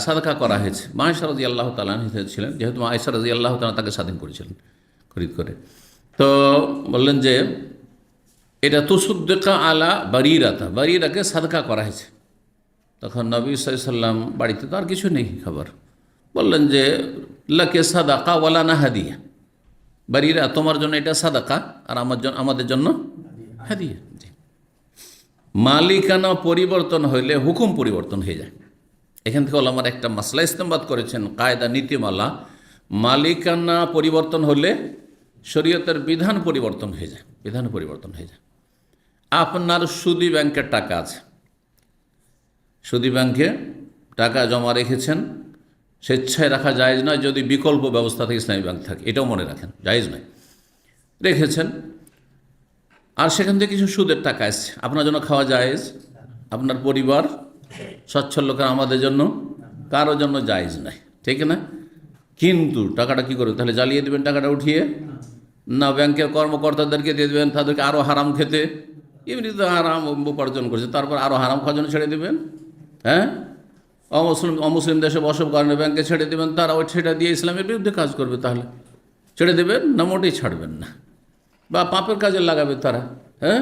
সাদাকা করা হয়েছে। মা আয়েশা রাদিয়াল্লাহু তাআলা আনহা ছিলেন, যেহেতু মা আয়েশা রাদিয়াল্লাহু তাআলা তাকে স্বাধীন করেছিলেন খরিদ করে। তো বললেন যে এটা তুসুদ্দিকা আলা বারিরাতা, বারিরাকে সাদকা করা হয়েছে। তখন নবী সাল্লাল্লাহু আলাইহি ওয়াসাল্লাম বাড়িতে তো আর কিছু নেই খাবার, বললেন যে লাকে সাদাকা ওয়ালানা হাদিয়া, বারিরা তোমার জন্য এটা সাদাকা আর আমাদের জন্য হাদিয়া। মালিকানা পরিবর্তন হইলে হুকুম পরিবর্তন হয়ে যায়। এখান থেকে ওলামার একটা মাসলা ইস্তেমবাদ করেছেন, কায়দা নীতিমালা, মালিকানা পরিবর্তন হলে শরীয়তের বিধান পরিবর্তন হয়ে যায়, বিধান পরিবর্তন হয়ে যায়। আপনার সুদী ব্যাংকের টাকা আছে, সুদী ব্যাংকে টাকা জমা রেখেছেন, স্বেচ্ছায় রাখা জায়েজ নয় যদি বিকল্প ব্যবস্থা থেকে ইসলামী ব্যাংক থাকে, এটাও মনে রাখেন, জায়েজ নয়। রেখেছেন আর সেখান থেকে কিছু সুদের টাকা এসছে, আপনার জন্য খাওয়া জায়েজ, আপনার পরিবার সচ্ছল লোকের, আমাদের জন্য কারোর জন্য জায়েজ নাই, ঠিক না? কিন্তু টাকাটা কী করবে তাহলে? জ্বালিয়ে দেবেন টাকাটা উঠিয়ে? না, ব্যাংকের কর্মকর্তাদেরকে দিয়ে দেবেন, তাদেরকে আরও হারাম খেতে, এমনি তো হারাম উপার্জন করছে, তারপর আরও হারাম খাওয়ার জন্য ছেড়ে দেবেন? হ্যাঁ, অমুসলিম দেশে বসব কারণে ব্যাংকে ছেড়ে দেবেন, তারা ওই সেটা দিয়ে ইসলামের বিরুদ্ধে কাজ করবে, তাহলে ছেড়ে দেবেন না? মোটেই ছাড়বেন না, বা পাপের কাজে লাগাবে তারা। হ্যাঁ,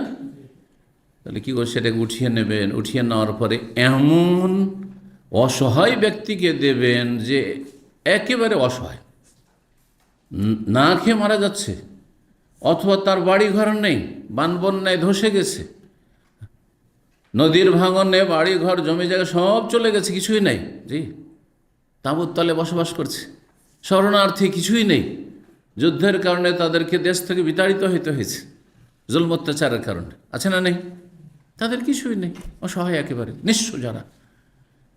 তাহলে কী করে সেটাকে উঠিয়ে নেবেন? উঠিয়ে নেওয়ার পরে এমন অসহায় ব্যক্তিকে দেবেন যে একেবারে অসহায়, না খেয়ে মারা যাচ্ছে, অথবা তার বাড়ি ঘর নেই, বানবন্যায় ধসে গেছে, নদীর ভাঙনে বাড়ি ঘর জমি জায়গা সব চলে গেছে, কিছুই নেই, জি, তাঁবুর তলে বসবাস করছে, শরণার্থী, কিছুই নেই, যুদ্ধের কারণে তাদেরকে দেশ থেকে বিতাড়িত হইতে হয়েছে, জুলম অত্যাচারের কারণে, আছে না নেই? তাদের কিছুই নেই, অসহায় একেবারে নিঃস্ব যারা।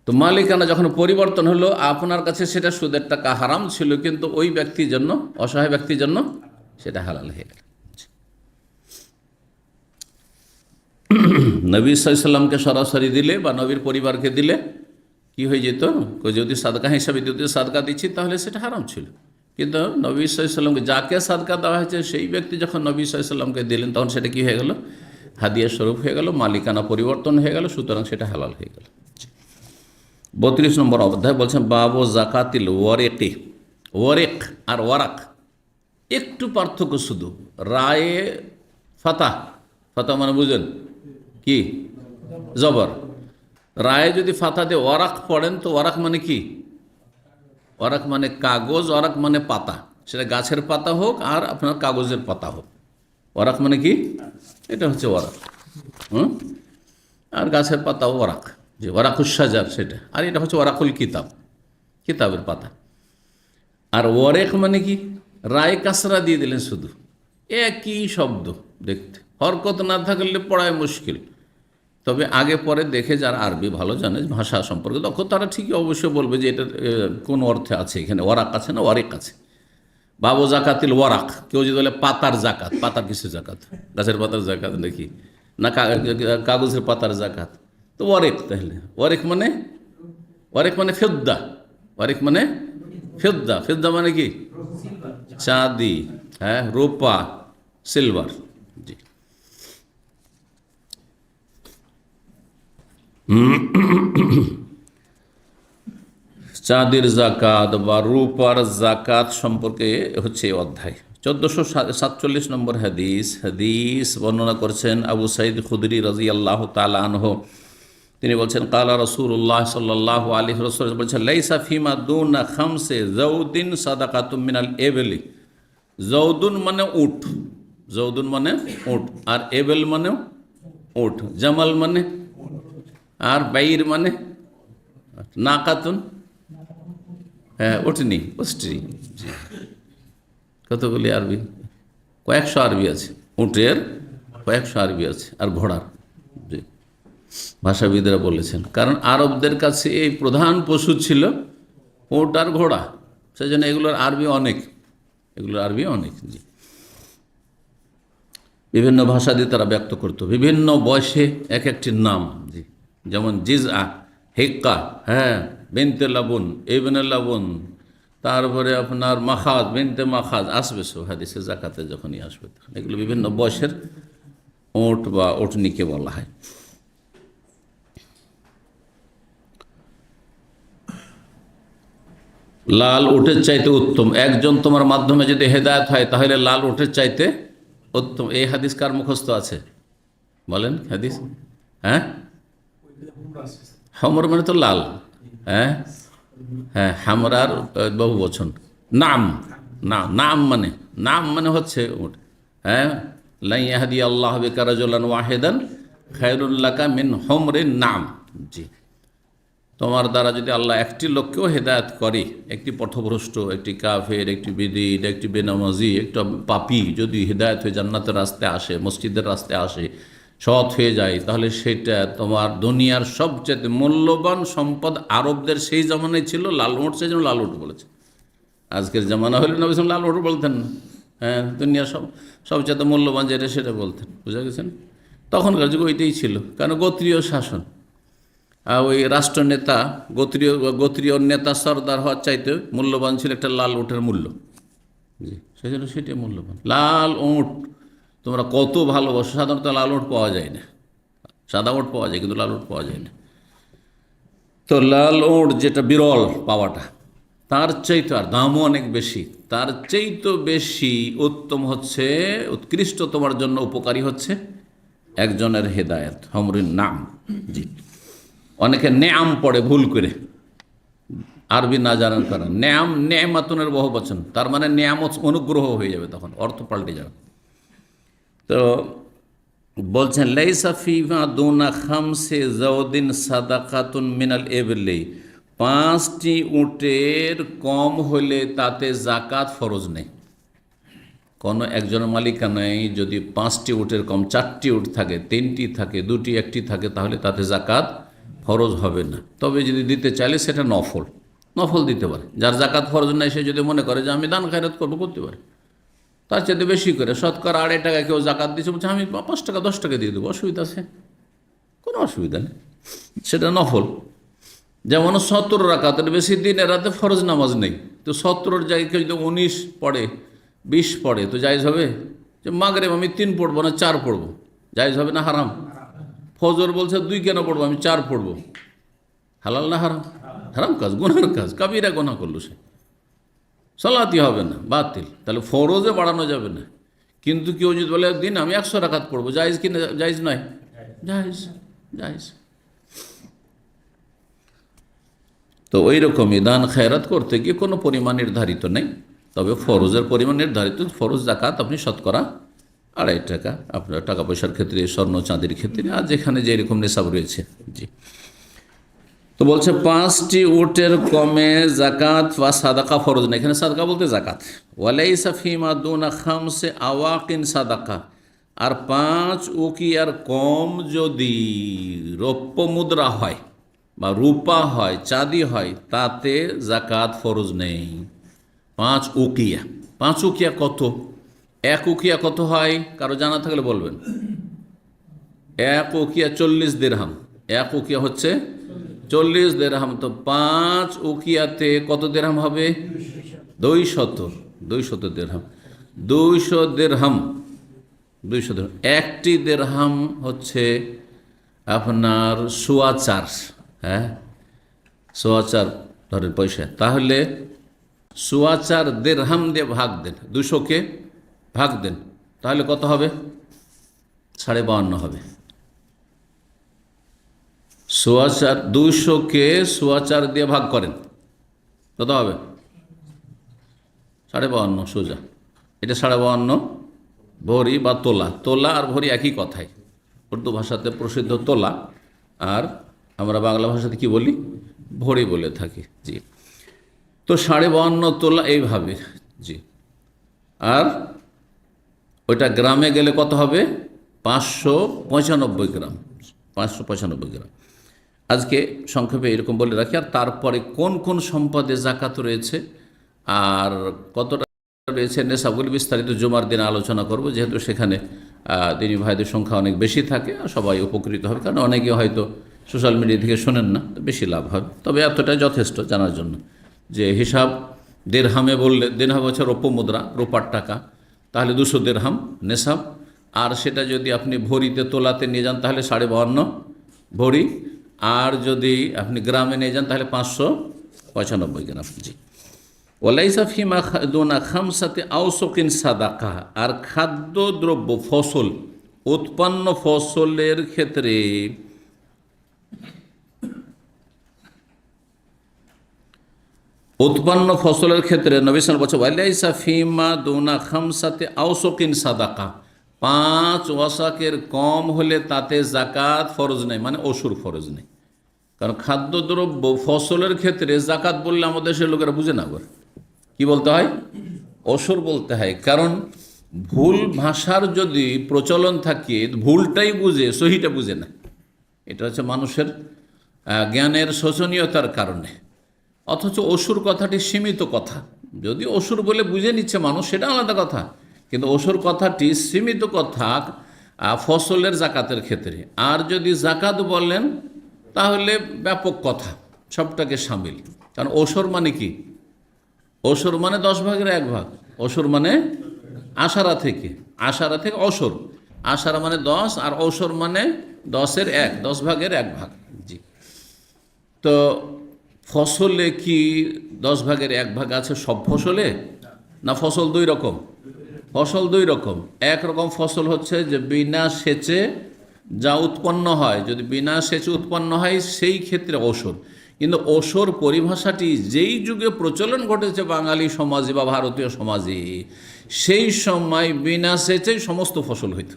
তো মালিকানা যখন পরিবর্তন হলো, আপনার কাছে সেটা সুদের টাকা হারাম ছিল, কিন্তু ওই ব্যক্তির জন্য, অসহায় ব্যক্তির জন্য সেটা হালাল হয়ে গেল। নবী সাল্লাল্লাহু আলাইহি ওয়াসাল্লামকে সরাসরি দিলে বা নবীর পরিবারকে দিলে কি হয়ে যেত? যদি সাদকা হিসাবে যদি সাদকা দিচ্ছি তাহলে সেটা হারাম ছিল, কিন্তু নবী সাল্লাল্লাহু আলাইহি ওয়াসাল্লামকে যাকে সাদকা দেওয়া হয়েছে সেই ব্যক্তি যখন নবী সাল্লাল্লাহু আলাইহি ওয়াসাল্লামকে দিলেন, তখন সেটা কি হয়ে গেল? হাদিয়া স্বরূপ হয়ে গেল, মালিকানা পরিবর্তন হয়ে গেল, সুতরাং সেটা হালাল হয়ে গেল। 32 নম্বর অধ্যায় বলছেন বাবু জাকাতিল ওয়ারেকি। ওয়ারেক আর ওয়ারাক একটু পার্থক্য, শুধু রায়ে ফাতা, ফাতা মানে বুঝেন কি? জবর। রায়ে যদি ফাতা দিয়ে ওয়ারাক পড়েন তো ওয়ারাক মানে কি? ওয়ারাক মানে কাগজ, ওয়ারাক মানে পাতা, সেটা গাছের পাতা হোক আর আপনার কাগজের পাতা হোক, ওয়ারাক মানে কি? এটা হচ্ছে ওয়ারাক। আর গাছের পাতা ওয়ারাক, যে ওয়ারাকুশ শাজার সেটা, আর এটা হচ্ছে ওয়ারাকুল কিতাব, কিতাবের পাতা। আর ওয়ারেক মানে কি? রায় কাসরা দিয়ে দিলেন, শুধু একই শব্দ, দেখতে হরকত না থাকলে পড়ায় মুশকিল। তবে আগে পরে দেখে যারা আরবি ভালো জানে, ভাষা সম্পর্কে দক্ষ, তারা ঠিকই অবশ্যই বলবে যে এটা কোন অর্থে আছে, এখানে ওয়ারাক আছে না ওয়ারেক আছে। বাবু জাকাতিল ওয়ারাক, কেউ যদি বলে পাতার জাকাত, পাতার কিছু জাকাত, গাছের পাতার জাকাত নাকি না কাগজের পাতার জাকাত, তো ওয়ারেক, তাহলে ওয়ারেক মানে, ওয়ারেক মানে ফেদ্দা, ওয়ারেক মানে ফেদ্দা, ফেদ্দা মানে কি? চাঁদি, হ্যাঁ, রূপা, সিলভার। জি, চাঁদির জাকাত বা রূপার জাকাত সম্পর্কে হচ্ছে এই অধ্যায়। 1447 নম্বর হাদিস। হাদিস বর্ণনা করছেন আবু সাঈদ খুদরি রাদিয়াল্লাহু তাআলা আনহু। তিনি বলছেন কালা রাসূলুল্লাহ সাল্লাল্লাহু আলাইহি ওয়াসাল্লাম বলছেন লাইসা ফিমা দুনা খামসে যাউদিন সাদাকাতুম মিনাল এবেলি। যাউদুন মানে উট, যাউদুন মানে উট, আর এবেল মানে উট, জামাল মানে, আর বাইর মানে নাকাতুন, হ্যাঁ উটনি, উষ্ট্রি। কতগুলি আরবি? কয়েকশো আরবি আছে, উটের কয়েকশো আরবি আছে, আর ঘোড়ার। জি, ভাষাবিদরা বলেছেন, কারণ আরবদের কাছে এই প্রধান পশু ছিল উট আর ঘোড়া, সেজন্য এগুলোর আরবি অনেক, এগুলোর আরবি অনেক। জি, বিভিন্ন ভাষা দিয়ে তারা ব্যক্ত করত, বিভিন্ন বয়সে এক একটি নাম। জি, যেমন জিজআ, হিক্কা, হ্যাঁ, বিনতে লাবুন, ইবনে লাবুন, তারপরে আপনার মাখাজ, বিনতে মাখাজ, আসবে সব হাদিসে জাকাতে যখনই আসবে, এগুলো বিভিন্ন বয়সের ওট বা ওটনিকে বলা হয়। লাল উটের চাইতে উত্তম। একজন তোমার মাধ্যমে যদি হেদায়েত হয় তাহলে লাল উটের চাইতে উত্তম। এই হাদিস কার মুখস্থ আছে বলেন? হাদিস, হ্যাঁ, হমর মানে তো লাল, হ্যাঁ হ্যাঁ, হামরার বহু বচন। নাম, নাম, নাম মানে হচ্ছে উট। হ্যাঁ, লাই ইয়াহদি আল্লাহ বিকা রাজুলান ওয়াহিদান খায়রুল লাকা মিন হুমরিন নাম। জি, তোমার দ্বারা যদি আল্লাহ একটি লোককেও হেদায়েত করে, একটি পথভ্রষ্ট, একটি কাফের, একটি বিদিত, একটি বেনামাজি, একটা পাপী যদি হেদায়েত হয়ে জান্নাতের রাস্তায় আসে, মসজিদের রাস্তায় আসে, সৎ হয়ে যায়, তাহলে সেটা তোমার দুনিয়ার সবচেয়ে মূল্যবান সম্পদ। আরবদের সেই জামানায় ছিল লাল উট, সেই জন্য লাল উট বলেছে। আজকের জামানা হলে নবী সাল্লাল্লাহু লাল উট বলতেন না। হ্যাঁ, দুনিয়ার সবচেয়ে মূল্যবান যেটা সেটা বলতেন, বুঝা গেছেন। তখনকার যুগে ওইটাই ছিল, কারণ গোত্রীয় শাসন। ওই রাষ্ট্রনেতা, গোত্রীয় নেতা সর্দার হওয়ার চাইতে মূল্যবান ছিল একটা লাল উটের মূল্য। জি, সেই জন্য সেটাই মূল্যবান। লাল উট তোমরা কত ভালোবাসো। সাধারণত লাল উট পাওয়া যায় না, সাদা উট পাওয়া যায় কিন্তু লাল উট পাওয়া যায় না। তো লাল উট যেটা বিরল পাওয়াটা, তার চাইতে আর দামও অনেক বেশি, তার চাইতে বেশি উত্তম হচ্ছে, উৎকৃষ্ট তোমার জন্য উপকারী হচ্ছে একজনের হেদায়েত, হমরিন নাম। জি, অনেকে নেয়াম পড়ে ভুল করে, আরবি না জানার কারণ। নেয়াম নেমাতুনের বহু বচন, তার মানে নেয়ামত অনুগ্রহ হয়ে যাবে, তখন অর্থ পাল্টে যাবে। তো বলছেন লাইসা ফিমা দুনা খামসে জাওদিন সাদাকাতুন মিনাল এবলি, 5টি উটের কম হলে তাতে জাকাত ফরজ নেই। কোনো একজনের মালিকানায় যদি 5টি উটের কম, 4টি উট থাকে, 3টি থাকে, 2টি 1টি থাকে, তাহলে তাতে জাকাত ফরজ হবে না। তবে যদি দিতে চাইলে সেটা নফল দিতে পারে। যার জাকাত ফরজ নাই সে যদি মনে করে যে আমি দান খায়রাত করবো, করতে পারে। তার চাইতে বেশি করে শতকরা 2.5 টাকা কেউ জাকাত দিচ্ছে, বলছে আমি 5 টাকা 10 টাকা দিয়ে দেবো, অসুবিধা আছে? কোনো অসুবিধা নেই, সেটা নফল। যেমন 70 রাকাতের বেশি দিনে রাতে ফরজ নামাজ নেই, তো 70 জায়গায় কেউ যদি 19 পড়ে, 20 পড়ে, তো জায়েজ হবে? যে মাগরিব আমি 3 পড়বো না 4 পড়বো, জায়েজ হবে না হারাম? ফজর বলছে 2 কেন পড়বো, আমি 4 পড়বো, হালাল না হারাম? হারাম কাজ, গুনার কাজ, কাবিরা গুনাহ করলো সে, সালাতি হবে না, বাতিল। তাহলে ফরজে বাড়ানো যাবে না। কিন্তু কেউ যদি বলে দিন আমি 100 রাকাত পড়বো, জায়েজ কি না? জায়েজ নয়? জায়েজ, জায়েজ। তো ওই রকমই দান খায়রাত করতে গিয়ে কোনো পরিমাণ নির্ধারিত নেই, তবে ফরজের পরিমাণ নির্ধারিত। ফরজ জাকাত আপনি শতকরা 2.5 টাকা, আপনার টাকা পয়সার ক্ষেত্রে, স্বর্ণ চাঁদির ক্ষেত্রে, আর যেখানে যেরকম নেশাব রয়েছে। জি, তো বলছে 5টি উটের কমে জাকাত বা সাদাকা ফরজ নেই। এখানে সাদাকা বলতে জাকাত। ওয়ালাইসা ফিমা দুনা খামসে আওয়াকিন সাদাকা, আর 5 উকিয়ার কম যদি রৌপ্য মুদ্রা হয় বা রূপা হয়, চাঁদি হয়, তাতে জাকাত ফরজ নেই। 5 উকিয়া, 5 উকিয়া কত? 1 উকিয়া কত হয়? কারো জানা থাকলে বলবেন। 1 উকিয়া 40 দিরহাম। 1 উকিয়া হচ্ছে 40 দিরহাম। তো 5 উকিয়াতে কত দিরহাম হবে? 200 দিরহাম। 200 দিরহাম, 200 দিরহাম। একটি দিরহাম হচ্ছে আপনার 4.25, হ্যাঁ 4.25 ধরেন পয়সা। তাহলে 4.25 দিরহাম দিয়ে ভাগ দেন, 200কে ভাগ দেন, তাহলে কত হবে? 52.5 হবে। 200কে 4.25 দিয়ে ভাগ করেন, কত হবে? 52.5 সোজা। এটা 52.5 ভরি বা তোলা। তোলা আর ভরি একই কথাই, উর্দু ভাষাতে প্রসিদ্ধ তোলা, আর আমরা বাংলা ভাষাতে কি বলি? ভরি বলে থাকি। জি, তো 52.5 তোলা এইভাবে। জি, আর ওইটা গ্রামে গেলে কত হবে? 595 গ্রাম। 595 গ্রাম। আজকে সংক্ষেপে এরকম বলে রাখি। আর তারপরে কোন কোন সম্পদে জাকাত রয়েছে আর কতটা রয়েছে নেশাবগুলি বিস্তারিত জুমার দিনে আলোচনা করব, যেহেতু সেখানে দিনী ভাইদের সংখ্যা অনেক বেশি থাকে আর সবাই উপকৃত হবে। কারণ অনেকে হয়তো সোশ্যাল মিডিয়া থেকে শোনেন না, তো বেশি লাভ হবে। তবে এতটাই যথেষ্ট জানার জন্য যে হিসাব দেড়হামে বললে, দেড়হাম হচ্ছে রৌপ্য মুদ্রা, রূপার টাকা, তাহলে 200 দিরহাম নেশাব। আর সেটা যদি আপনি ভরিতে তোলাতে নিয়ে যান তাহলে 52.5 ভরি, আর যদি আপনি গ্রামে নিয়ে যান তাহলে 95 গ্রাম। জি। ওয়ালাইসা ফিমা দুনা খামসাতে আওসকিন সাদাকা, আর খাদ্যদ্রব্য ফসল, উৎপন্ন ফসলের ক্ষেত্রে নবী সাল্লাল্লাহু আলাইহি ওয়াসাল্লাম বলছে ওয়ালাইসা ফিমা দুনা খামসাতে আওসকিন সাদাকা, 5 ওয়াসাকের কম হলে তাতে জাকাত ফরজ নেই, মানে অসুর ফরজ নেই। কারণ খাদ্যদ্রব্য ফসলের ক্ষেত্রে জাকাত বললে আমাদের দেশের লোকেরা বুঝে না, আবার কি বলতে হয়, অসুর বলতে হয়। কারণ ভুল ভাষার যদি প্রচলন থাকে, ভুলটাই বুঝে, সহিটা বুঝে না। এটা হচ্ছে মানুষের জ্ঞানের শোচনীয়তার কারণে। অথচ অসুর কথাটি সীমিত কথা, যদি অসুর বলে বুঝে নিচ্ছে মানুষ, সেটা আলাদা কথা, কিন্তু অসুর কথাটি সীমিত কথা ফসলের জাকাতের ক্ষেত্রে। আর যদি জাকাত বলেন তাহলে ব্যাপক কথা, সবটাকে সামিল। কারণ অসুর মানে কি, অসুর মানে 10 ভাগের 1 ভাগ, অসুর মানে আশারা থেকে অসুর, আশারা মানে 10 আর অসুর মানে 10-এর 1, 10 ভাগের 1 ভাগ। জি। তো ফসলে কি 10 ভাগের 1 ভাগ আছে সব ফসলে? না, ফসল 2 রকম। ফসল 2 রকম। এক রকম ফসল হচ্ছে যে বিনা সেচে যা উৎপন্ন হয়, যদি বিনা সেচে উৎপন্ন হয় সেই ক্ষেত্রে অসুর। কিন্তু অসুর পরিভাষাটি যেই যুগে প্রচলন ঘটেছে বাঙালি সমাজে বা ভারতীয় সমাজে, সেই সময় বিনা সেচেই সমস্ত ফসল হইত।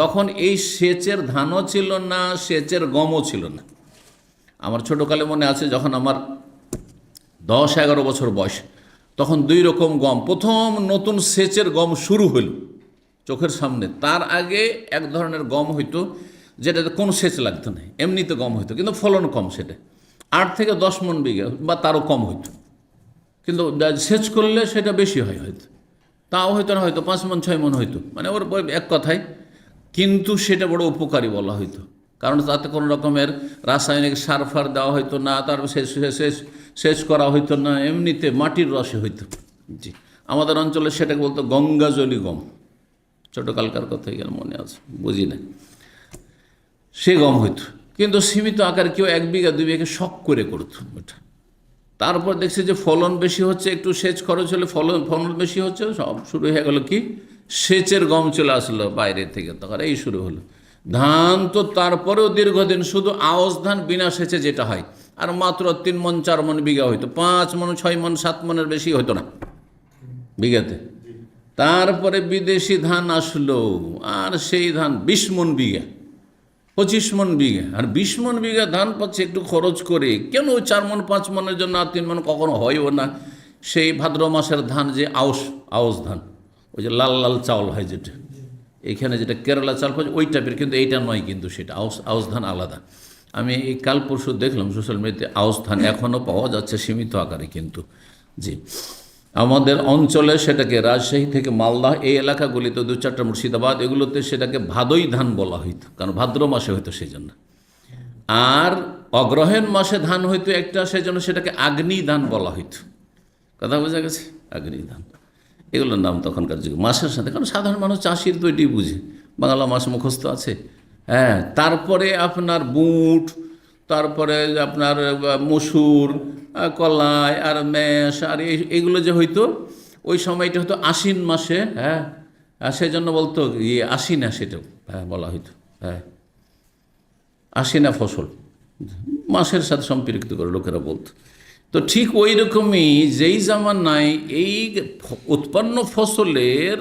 তখন এই সেচের ধানও ছিল না, সেচের গমও ছিল না। আমার ছোটোকালে মনে আছে, যখন আমার 10-11 বছর বয়স, তখন 2 রকম গম, প্রথম নতুন সেচের গম শুরু হইল চোখের সামনে। তার আগে এক ধরনের গম হইতো যেটাতে কোনো সেচ লাগতো না, এমনিতে গম হইতো, কিন্তু ফলন কম, সেটা 8 থেকে 10 মণ বিঘা বা তারও কম হইতো। কিন্তু সেচ করলে সেটা বেশি হয়, হয়তো তাও হয়তো না, হয়তো 5 মণ 6 মণ হইতো, মানে ওর এক কথায়। কিন্তু সেটা বড় উপকারী বলা হইতো, কারণ তাতে কোনো রকমের রাসায়নিক সার ফার দেওয়া হইতো না, তার সেচ করা হইতো না, এমনিতে মাটির রসে হইতো। জি। আমাদের অঞ্চলে সেটাকে বলতো গঙ্গাজলি গম, ছোটোকালকার কথাই গেল মনে আছে, বুঝি না, সে গম হইতো। কিন্তু সীমিত আকার, কেউ 1 বিঘা 2 বিঘা শখ করে করতো ওটা। তারপর দেখছে যে ফলন বেশি হচ্ছে, একটু সেচ খরচ হলে ফলন বেশি হচ্ছে, সব শুরু হয়ে গেল কি, সেচের গম চলে আসলো বাইরে থেকে, তখন এই শুরু হলো। ধান তো তারপরেও দীর্ঘদিন শুধু আউশ ধান বিনা সেচে যেটা হয়, আর মাত্র 3 মণ 4 মণ বিঘা হইতো, 5 মণ 6 মণ 7 মণের বেশি হইতো না বিঘাতে। তারপরে বিদেশি ধান আসলো, আর সেই ধান 20 মণ বিঘা, 25 মণ বিঘা, আর 20 মণ বিঘা ধান পাচ্ছে একটু খরচ করে, কেন ওই 4 মণ 5 মণের জন্য আর 3 মণ কখনো হয়ও না। সেই ভাদ্র মাসের ধান, যে আউশ ধান, ওই যে লাল লাল চাউল হয়, যেটা এখানে যেটা কেরালা চাল পাওয়া যায় ওই টাইপের, কিন্তু এইটা নয়, কিন্তু সেটা আউশ ধান আলাদা। আমি এই কাল পরশু দেখলাম সোশ্যাল মিডিয়াতে, আউশ ধান এখনও পাওয়া যাচ্ছে সীমিত আকারে কিন্তু। জি। আমাদের অঞ্চলে সেটাকে রাজশাহী থেকে মালদা এই এলাকাগুলিতে, 2-4টা মুর্শিদাবাদ, এগুলোতে সেটাকে ভাদই ধান বলা হইতো, কারণ ভাদ্র মাসে হইতো সেই জন্য। আর অগ্রহায়ণ মাসে ধান হইতো একটা, সেই জন্য সেটাকে আগ্নি ধান বলা হইতো। কথা বোঝা গেছে? আগ্নি ধান, এগুলোর নাম তখনকার যুগে মাসের সাথে, কারণ সাধারণ মানুষ চাষির তো এটি বুঝে, বাংলা মাস মুখস্থ আছে। হ্যাঁ, তারপরে আপনার বুট, তারপরে আপনার মসুর, কলাই আর মেষ, আর এইগুলো যে হইতো ওই সময়টা হতো আশ্বিন মাসে। হ্যাঁ, সেই জন্য বলতো আশ্বিনা, সেটাও হ্যাঁ বলা হইতো, হ্যাঁ আশ্বিনা ফসল, মাসের সাথে সম্পৃক্ত করে লোকেরা বলতো। তো ঠিক ওই রকমই যেই জামানায় এই উৎপন্ন ফসলের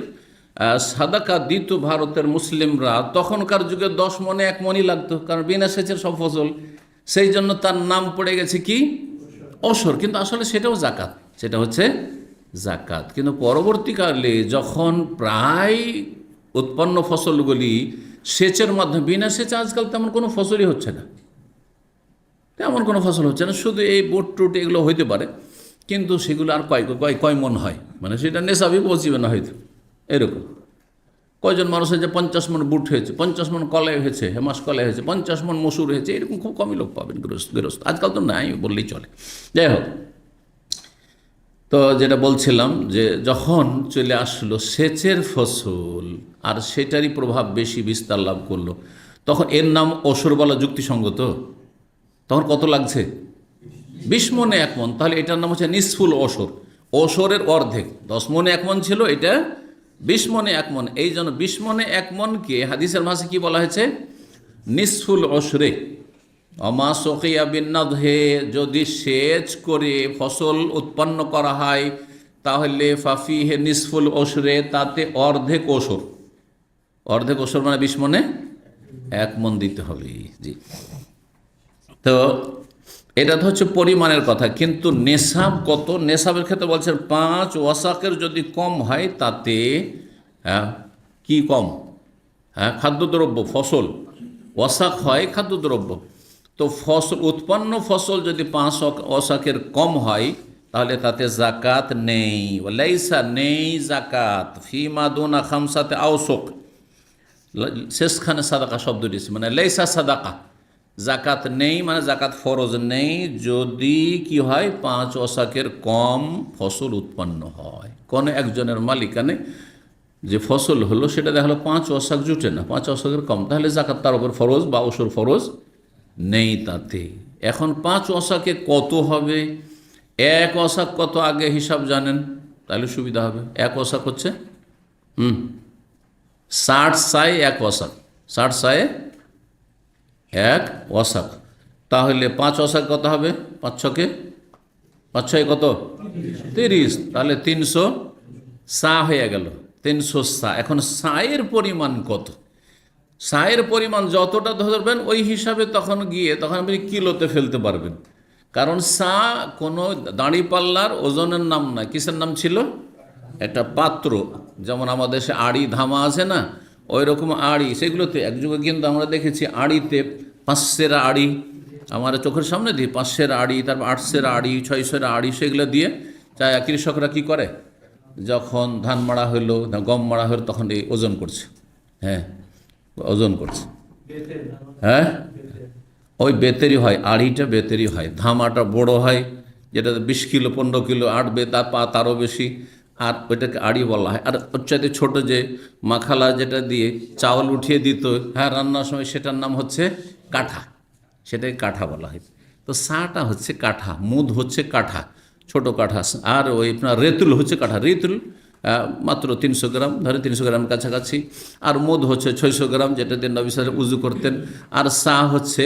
সাদাকা দিত ভারতের মুসলিমরা, তখনকার যুগে 10 মণে 1 মণই লাগতো, কারণ বিনা সেচের সব ফসল, সেই জন্য তার নাম পড়ে গেছে কি, অসর। কিন্তু আসলে সেটাও জাকাত, সেটা হচ্ছে জাকাত। কিন্তু পরবর্তীকালে যখন প্রায় উৎপন্ন ফসলগুলি সেচের মাধ্যমে, বিনা সেচে আজকাল তেমন কোনো ফসলই হচ্ছে না, তেমন কোনো ফসল হচ্ছে না, শুধু এই বুট টুট এগুলো হইতে পারে, কিন্তু সেগুলো আর কয় মণ হয়, মানে সেটা নেশাবি পৌঁছিবে না হয়তো। এরকম কয়জন মানুষ হয়েছে 50 মণ বুট হয়েছে, 50 মণ কলাই হয়েছে, হেমাস কলাই হয়েছে, 50 মণ মসুর হয়েছে, এরকম খুব কমই লোক পাবেন গৃহস্থ। আজকাল তো নাই বললেই চলে। যাই হোক, তো যেটা বলছিলাম, যে যখন চলে আসলো সেচের ফসল, আর সেটারই প্রভাব বেশি বিস্তার লাভ করলো, তখন এর নাম অসুর বলা যুক্তিসঙ্গত। তখন কত লাগছে? 20 মণে 1 মণ, তাহলে এটার নাম হচ্ছে নিসফুল ওশর, ওশরের অর্ধেক। 10 মণে 1 মণ ছিল, এটা 20 মণে 1 মণ। এই জন্য 20 মণে 1 মণকে হাদিসের ভাষায় কি বলা হয়েছে? নিসফুল ওশরে। অমা সকিয়া বিন্নাদহে, যদি সেচ করে ফসল উৎপন্ন করা হয় তাহলে ফাফিহে নিসফুল ওশরে, তাতে অর্ধেক ওশর। অর্ধেক ওশর মানে 20 মণে 1 মণ দিতে হবে। জি, তো এটা তো হচ্ছে পরিমাণের কথা, কিন্তু নেশাব কত? নেশাবের ক্ষেত্রে বলছেন 5 ওয়াসাকের যদি কম হয় তাতে কি কম? খাদ্যদ্রব্য, ফসল। ওয়াসাক হয় খাদ্যদ্রব্য। তো ফসল, উৎপন্ন ফসল যদি 5 ওয়াসাকের কম হয় তাহলে তাতে জাকাত নেই। লাইসা, নেই জাকাত। ফিমা দুনা খামসাতে আওসক, শেষখানে সাদাকা শব্দ দিয়েছে, মানে লাইসা সাদাকা, জাকাত নেই, মানে জাকাত ফরজ নেই যদি কি হয়? 5 ওয়াসাকের কম ফসল উৎপন্ন হয়। কোনো একজনের মালিকানে যে ফসল হলো সেটা দেখা হলো 5 ওয়াসাক জুটে না, 5 ওয়াসাকের কম, তাহলে জাকাত তার উপর ফরজ বা ওসর ফরজ নেই তাতে। এখন 5 ওয়াসাকে কত হবে? 1 ওয়াসাক কত আগে হিসাব জানেন? তাহলে সুবিধা হবে। 1 ওয়াসাক হচ্ছে 60 সাই 1 ওয়াসাক, 60 সায়ে 1 ওয়াসাক। তাহলে 5 ওয়াসাক কত হবে? 5 ছকে 5 ছয় কত? 30। তাহলে 300 সা হয়ে গেল, 300 সা। এখন সায়ের পরিমাণ কত? সায়ের পরিমাণ যতটা ধরবেন ওই হিসাবে তখন গিয়ে তখন আপনি কিলোতে ফেলতে পারবেন। কারণ সা কোনো দাঁড়িপাল্লার ওজনের নাম না। কিসের নাম ছিল? একটা পাত্র। যেমন আমাদের দেশে আড়ি ধামা আছে না, ওই রকম আড়ি, সেগুলোতে এক যুগে কিন্তু আমরা দেখেছি আড়িতে 500 আড়ি, আমার চোখের সামনে দিয়ে 500 আড়ি, তারপর 800 আড়ি, 600 আড়ি, সেগুলো দিয়ে কৃষকরা কি করে? যখন ধান মাড়া হইলো, গম মাড়া হইলো, তখন এই ওজন করছে। ওজন করছে। ওই বেতেরি হয়, আড়িটা বেতেরি হয়, ধামাটা বড় হয়, যেটা 20 কিলো 15 কিলো আটবে, তারও বেশি, আর ওইটাকে আড়ি বলা হয়। আর ওর চাইতে ছোটো যে মাখালা, যেটা দিয়ে চাউল উঠিয়ে দিত রান্নার সময়, সেটার নাম হচ্ছে কাঠা, সেটাকে কাঠা বলা হয়। তো সাটা হচ্ছে কাঠা, মুদ হচ্ছে কাঠা, ছোট কাঠা। আর ওই আপনার রেতুল হচ্ছে কাঠা, রেতুল মাত্র 300 গ্রাম, ধরে 300 গ্রাম কাছাকাছি। আর মুদ হচ্ছে 600 গ্রাম, যেটা দিয়ে নবী সাল্লাল্লাহু আলাইহি ওয়াসাল্লাম উজু করতেন। আর সা হচ্ছে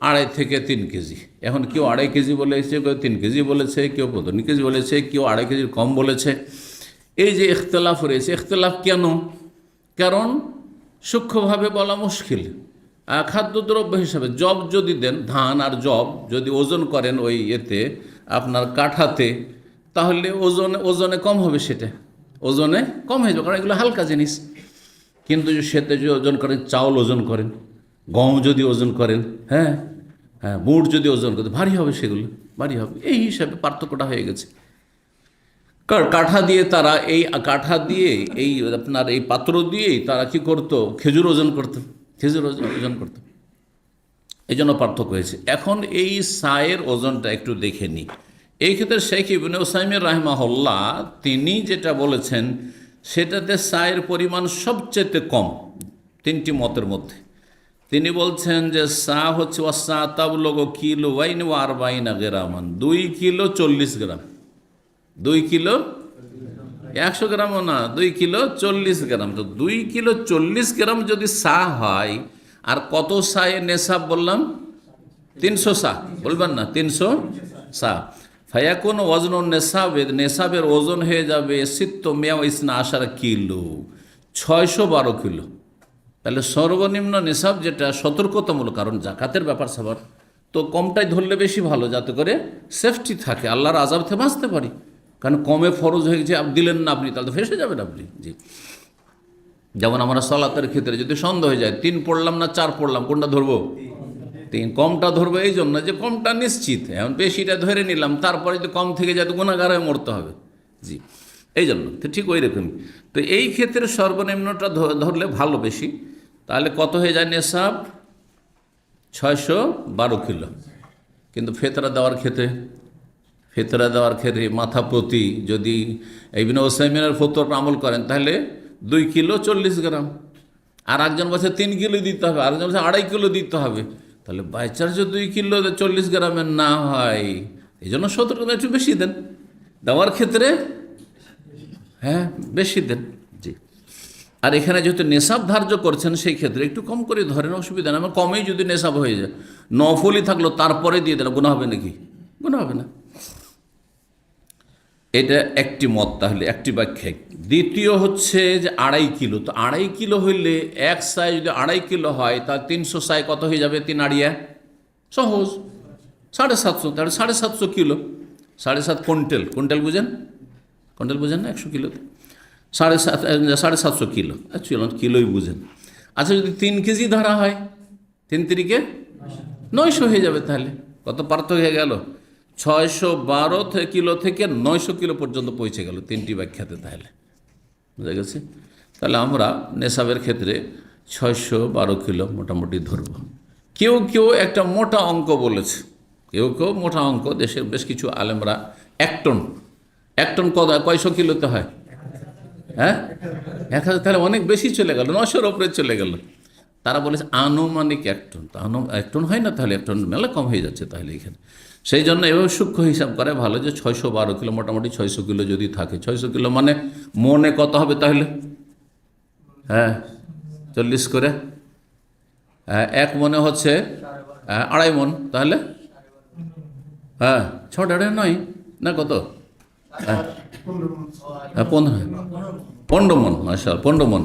2.5 থেকে 3 কেজি। এখন কেউ 2.5 কেজি বলেছে, কেউ 3 কেজি বলেছে, কেউ 2 কেজি বলেছে, কেউ 2.5 কেজির কম বলেছে। এই যে ইখতলাফ রয়েছে, ইখতলাফ কেন? কারণ সূক্ষ্মভাবে বলা মুশকিল। খাদ্যদ্রব্য হিসাবে জব যদি দেন, ধান আর জব যদি ওজন করেন ওই এতে আপনার কাঠাতে, তাহলে ওজনে কম হবে, সেটা ওজনে কম হয়ে যাবে, কারণ এগুলো হালকা জিনিস। কিন্তু সেতে যদি ওজন করেন, চাউল ওজন করেন, গম যদি ওজন করেন, বুট যদি ওজন করেন, ভারী হবে, সেগুলো ভারী হবে। এই হিসাবে পার্থক্যটা হয়ে গেছে। কাঠা দিয়ে তারা, এই কাঠা দিয়ে, এই আপনার এই পাত্র দিয়েই তারা কি করতো? খেজুর ওজন করতো, খেজুর ওজন করতো। এই জন্য পার্থক্য হয়েছে। এখন এই সায়ের ওজনটা একটু দেখে নিই। এই ক্ষেত্রে শেখ ইবনে উসাইমিন রাহিমাহুল্লাহ তিনি যেটা বলেছেন, সেটাতে সায়ের পরিমাণ সবচেয়ে কম 3টি মতের মধ্যে। তিনি বলছেন যে সা হচ্ছে ওয়াসা তাবলগ কিলো ওয়াইন ওয়া আরবাইনা গ্রামান, 2 কিলো 40 গ্রাম। 2 কিলো 100 গ্রামও না, 2 কিলো 40 গ্রাম। তো 2 কিলো 40 গ্রাম যদি সা হয়, আর কত সায়ে নেশাব বললাম? 300 সা, বলবেন না? 300 সা। ফায়াকুন ওয়াজন নেশাবে, নেশাবের ওজন হয়ে যাবে 612 কিলো, 612 কিলো। তাহলে সর্বনিম্ন নেশাব যেটা সতর্কতামূলক, কারণ জাকাতের ব্যাপার স্যাপার, তো কমটাই ধরলে বেশি ভালো, যাতে করে সেফটি থাকে, আল্লাহর আযাব থেকে বাঁচতে পারি। কারণ কমে ফরজ হয়ে গেছে, দিলেন না আপনি, তাহলে তো ফেসে যাবেন আপনি। জি, যেমন আমরা সালাতের ক্ষেত্রে যদি সন্দেহ হয়ে যায়, 3 পড়লাম না 4 পড়লাম, কোনটা ধরবো? 3। কমটা ধরবো এই জন্য যে কমটা নিশ্চিত, এখন বেশিটা ধরে নিলাম, তারপরে যদি কম থেকে যায় তো গুনাহগার হয়ে মরতে হবে। জি, এই জন্য তো ঠিক ওই রকমই। তো এই ক্ষেত্রে সর্বনিম্নটা ধরলে ভালো বেশি। তাহলে কত হয়ে যায় নেশাব? 612 কিলো। কিন্তু ফেতরা দেওয়ার ক্ষেত্রে মাথা প্রতি যদি ইবনে উসাইমিনের ফতোয়ার আমল করেন, তাহলে 2 কিলো 40 গ্রাম। আর একজন বলছে 3 কিলো দিতে হবে, আরেকজন বলছে 2.5 কিলো দিতে হবে। তাহলে বাই চান্স 2 কিলো 40 গ্রামের না হয়, এই জন্য 17 একটু বেশি দেন, দেওয়ার ক্ষেত্রে হ্যাঁ বেশি দেন। জি, আর এখানে যেহেতু নেশাব ধার্য করছেন সেই ক্ষেত্রে একটু কম করে ধরেন, অসুবিধা নেই। আমার কমেই যদি নেশাব হয়ে যায়, নফলই থাকলো তারপরে দিয়ে দেন, গুনাহ হবে নাকি? গুনাহ হবে না। এটা একটি মত, তাহলে একটি ব্যাখ্যা। দ্বিতীয় হচ্ছে যে 2.5 কিলো। তো 2.5 কিলো হইলে এক সাই যদি 2.5 কিলো হয়, তার 300 সাই কত হয়ে যাবে? 3 আড়িয়া সহজ 750, তাহলে 750 কিলো। 7.5 কুইন্টাল, কুইন্টাল বুঝেন? কুইন্টাল বুঝেন না? 100 কিলো 750 কিলো, অ্যাকচুয়ালি কিলোই বুঝেন। আচ্ছা, যদি 3 কেজি ধরা হয়, 3 তিরিকে 900 হয়ে যাবে। তাহলে কত পার্থক্য হয়ে গেল? 612 কিলো থেকে 900 কিলো পর্যন্ত পৌঁছে গেল 3টি ব্যাখ্যাতে। তাহলে বুঝা গেছে? তাহলে আমরা নেশাবের ক্ষেত্রে 612 কিলো মোটামুটি ধরব। কেউ কেউ একটা মোটা অঙ্ক বলেছে, কেউ কেউ মোটা অঙ্ক, দেশের বেশ কিছু আলেমরা 1 টন, 1 টন কয়শো কিলোতে হয়? হ্যাঁ, 1000। তাহলে অনেক বেশি চলে গেল, 900-র ওপরে চলে গেল। তারা বলেছে আনুমানিক 1 টন। তা 1 টন হয় না, তাহলে 1 টন মেলা কম হয়ে যাচ্ছে তাহলে এখানে। সেই জন্য এভাবে সূক্ষ্ম হিসাব করে ভালো, যে 612 কিলো, মোটামুটি 600 কিলো যদি থাকে, 600 কিলো মানে মনে কত হবে তাহলে? হ্যাঁ, 40 করে, হ্যাঁ, 1 মনে হচ্ছে 2.5 মন। তাহলে হ্যাঁ, 6.5 নয় না, কত? হ্যাঁ, 15 মন, মাশাআল্লাহ, 15 মন।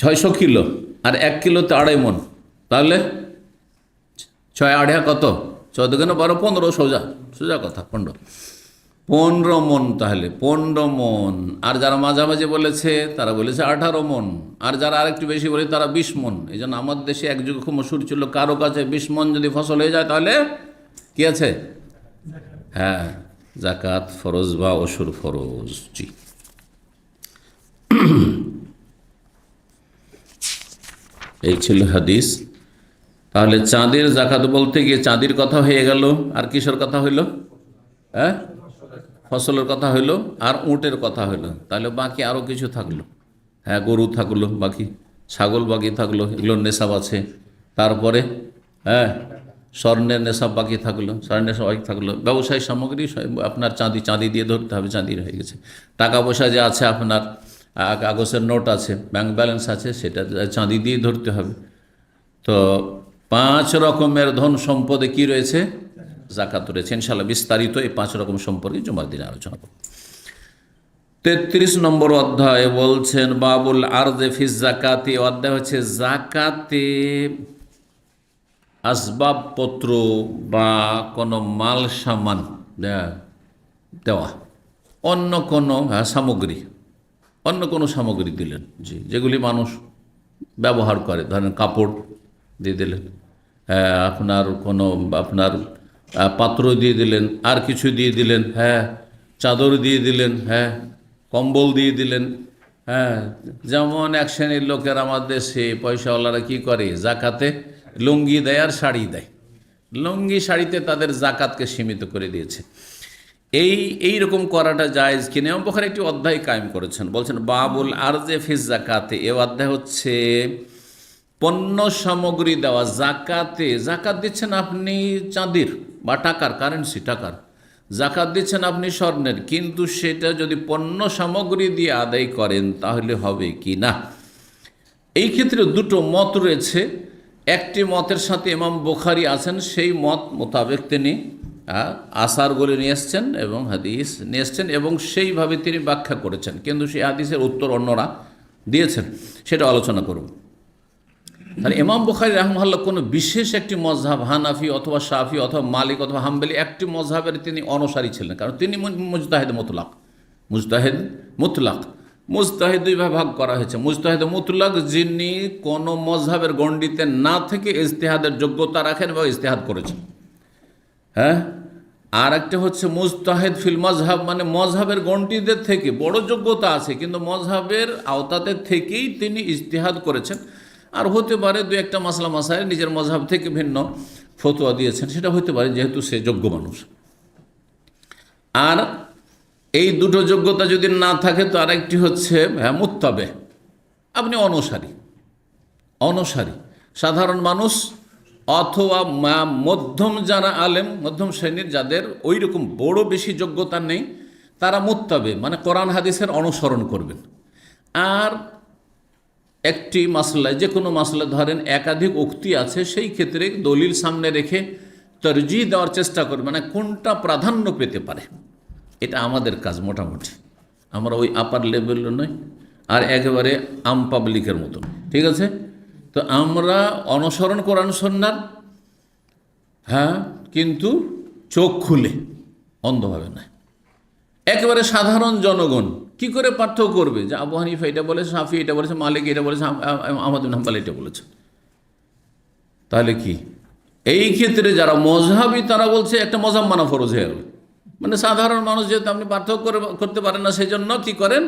600 কিলো আর 1 কিলোতে 2.5 মন, তাহলে 6 আড়িয়া কত? 14 কেন 12, 15, সোজা সোজা কথা, 15 মন। তাহলে 15 মন। আর যারা মাঝামাঝি বলেছে তারা বলেছে 18 মন, আর যারা আরেকটু বেশি বলে তারা 20 মন। এই জন্য আমাদের দেশে এক যুগে খুব মশুর ছিল, কারো কাছে 20 মন যদি ফসল হয়ে যায় তাহলে কি আছে? হ্যাঁ, জাকাত ফরজ বা অসুর ফরজ। জি, এই ছিল হাদিস। তাহলে চাঁদের জাকাত বলতে গিয়ে চাঁদির কথা হয়ে গেল, আর কিসের কথা হইল? হ্যাঁ, ফসলের কথা হইল, আর উটের কথা হইল। তাহলে বাকি আরও কিছু থাকলো। হ্যাঁ, গরু থাকলো, বাকি ছাগল বাকি থাকলো, এগুলোর নেশাব আছে। তারপরে হ্যাঁ, স্বর্ণের নেশাব বাকি থাকলো, স্বর্ণের নেশাব বাকি থাকলো। ব্যবসায়ী সামগ্রী আপনার চাঁদি দিয়ে ধরতে হবে, চাঁদির হয়ে গেছে। টাকা পয়সা যে আছে আপনার, কাগজের নোট আছে, ব্যাংক ব্যালেন্স আছে, সেটা চাঁদি দিয়ে ধরতে হবে। তো 5 রকমের ধন সম্পদে কি রয়েছে? জাকাত রয়েছে। ইনশাআল্লাহ বিস্তারিত এই 5 রকম সম্পর্কে জুমার দিনে আলোচনা করব। 33 নম্বর অধ্যায় বলছেন বাবুল আরজে ফিজ জাকাতি। অধ্যায় হচ্ছে জাকাতে আসবাবপত্র বা কোনো মাল সামান দেওয়া, অন্য কোনো সামগ্রী, অন্য কোনো সামগ্রী দিলেন, জি, যেগুলি মানুষ ব্যবহার করে। ধরেন কাপড় দিয়ে দিলেন, আপনার কোনো আপনার পাত্র দিয়ে দিলেন, আর কিছু দিয়ে দিলেন, হ্যাঁ, চাদর দিয়ে দিলেন, হ্যাঁ, কম্বল দিয়ে দিলেন। হ্যাঁ, যেমন এক শ্রেণীর লোকের আমাদের দেশে পয়সাওয়ালারা কি করে, জাকাতে লুঙ্গি দেয় আর শাড়ি দেয়। লুঙ্গি শাড়িতে তাদের জাকাতকে সীমিত করে দিয়েছে। এই রকম করাটা জায়েজ কিনা ইমাম বুখারী একটি অধ্যায় কায়েম করেছেন। বলছেন বাবুল আরজে ফিজ জাকাতে। এ অধ্যায় হচ্ছে পণ্য সামগ্রী দেওয়া জাকাতে। জাকাত দিচ্ছেন আপনি চাঁদির বা টাকার, কারেন্সি টাকার। জাকাত দিচ্ছেন আপনি স্বর্ণের, কিন্তু সেটা যদি পণ্য সামগ্রী দিয়ে আদায় করেন তাহলে হবে কি না। এই ক্ষেত্রে 2টো মত রয়েছে। একটি মতের সাথে ইমাম বুখারী আছেন, সেই মত মোতাবেক তিনি আসারগুলি নিয়ে এসছেন এবং হাদিস নিয়ে এসছেন, এবং সেইভাবে তিনি ব্যাখ্যা করেছেন। কিন্তু সেই হাদিসের উত্তর অন্যরা দিয়েছেন, সেটা আলোচনা করব। তাহলে ইমাম বুখারী রাহমাহুল্লাহ কোনো বিশেষ একটি মযহাব, হানাফি অথবা শাফি অথবা মালিক অথবা হাম্বলি, একটি মযহাবের তিনি অনুসারী ছিলেন, কারণ তিনি মুজতাহিদ মুতলাক। মুজতাহিদ মুতলাক, মুজতাহিদ 2 ভাগ করা হয়েছে। মুজতাহিদ মুতলাক, যিনি কোনো মযহাবের গণ্ডিতে না থেকে ইজতিহাদের যোগ্যতা রাখেন বা ইজতিহাদ করেছেন। হ্যাঁ, আর একটা হচ্ছে মুজতাহিদ ফিল মযহাব, মানে মযহাবের গণ্ডিতে থেকে বড় যোগ্যতা আছে, কিন্তু মযহাবের আওতাতে থেকেই তিনি ইজতিহাদ করেছেন। আর হতে পারে 2-1টা মাসলা মাসাইল নিজের মযহাব থেকে ভিন্ন ফতোয়া দিয়েছেন, সেটা হতে পারে, যেহেতু সে যোগ্য মানুষ। আর এই 2টো যোগ্যতা যদি না থাকে তো আরেকটি হচ্ছে মুত্তাবে, আপনি অনুসারী। সাধারণ মানুষ অথবা মধ্যম যারা আলেম, মধ্যম শ্রেণীর যাদের ওই রকম বড় বেশি যোগ্যতা নেই, তারা মুত্তাবে মানে কোরআন হাদিসের অনুসরণ করবেন। আর একটি মাসলায়, যে কোনো মাসলা ধরেন একাধিক উক্তি আছে, সেই ক্ষেত্রে দলিল সামনে রেখে তরজিহ দেওয়ার চেষ্টা করবে, মানে কোনটা প্রাধান্য পেতে পারে। এটা আমাদের কাজ মোটামুটি। আমরা ওই আপার লেভেলও নয় আর একেবারে আম পাবলিকের মতন, ঠিক আছে? তো আমরা অনুসরণ কোরআন সুন্নাহর, হ্যাঁ, কিন্তু চোখ খুলে, অন্ধভাবে নয়। একেবারে সাধারণ জনগণ কি করে পার্থক্য করবে যে আবু হানিফা এটা বলেছে, শাফি এটা বলেছে, মালিক এটা বলেছে, আহমদ বিন হাম্বল এটা বলেছে? তাহলে কি এই ক্ষেত্রে যারা মজহাবি তারা বলছে একটা মজহাব মানা ফরজ হয়ে গেল। মানে সাধারণ মানুষ যেহেতু আপনি পার্থক্য করতে পারেন না, সেই জন্য কী করেন,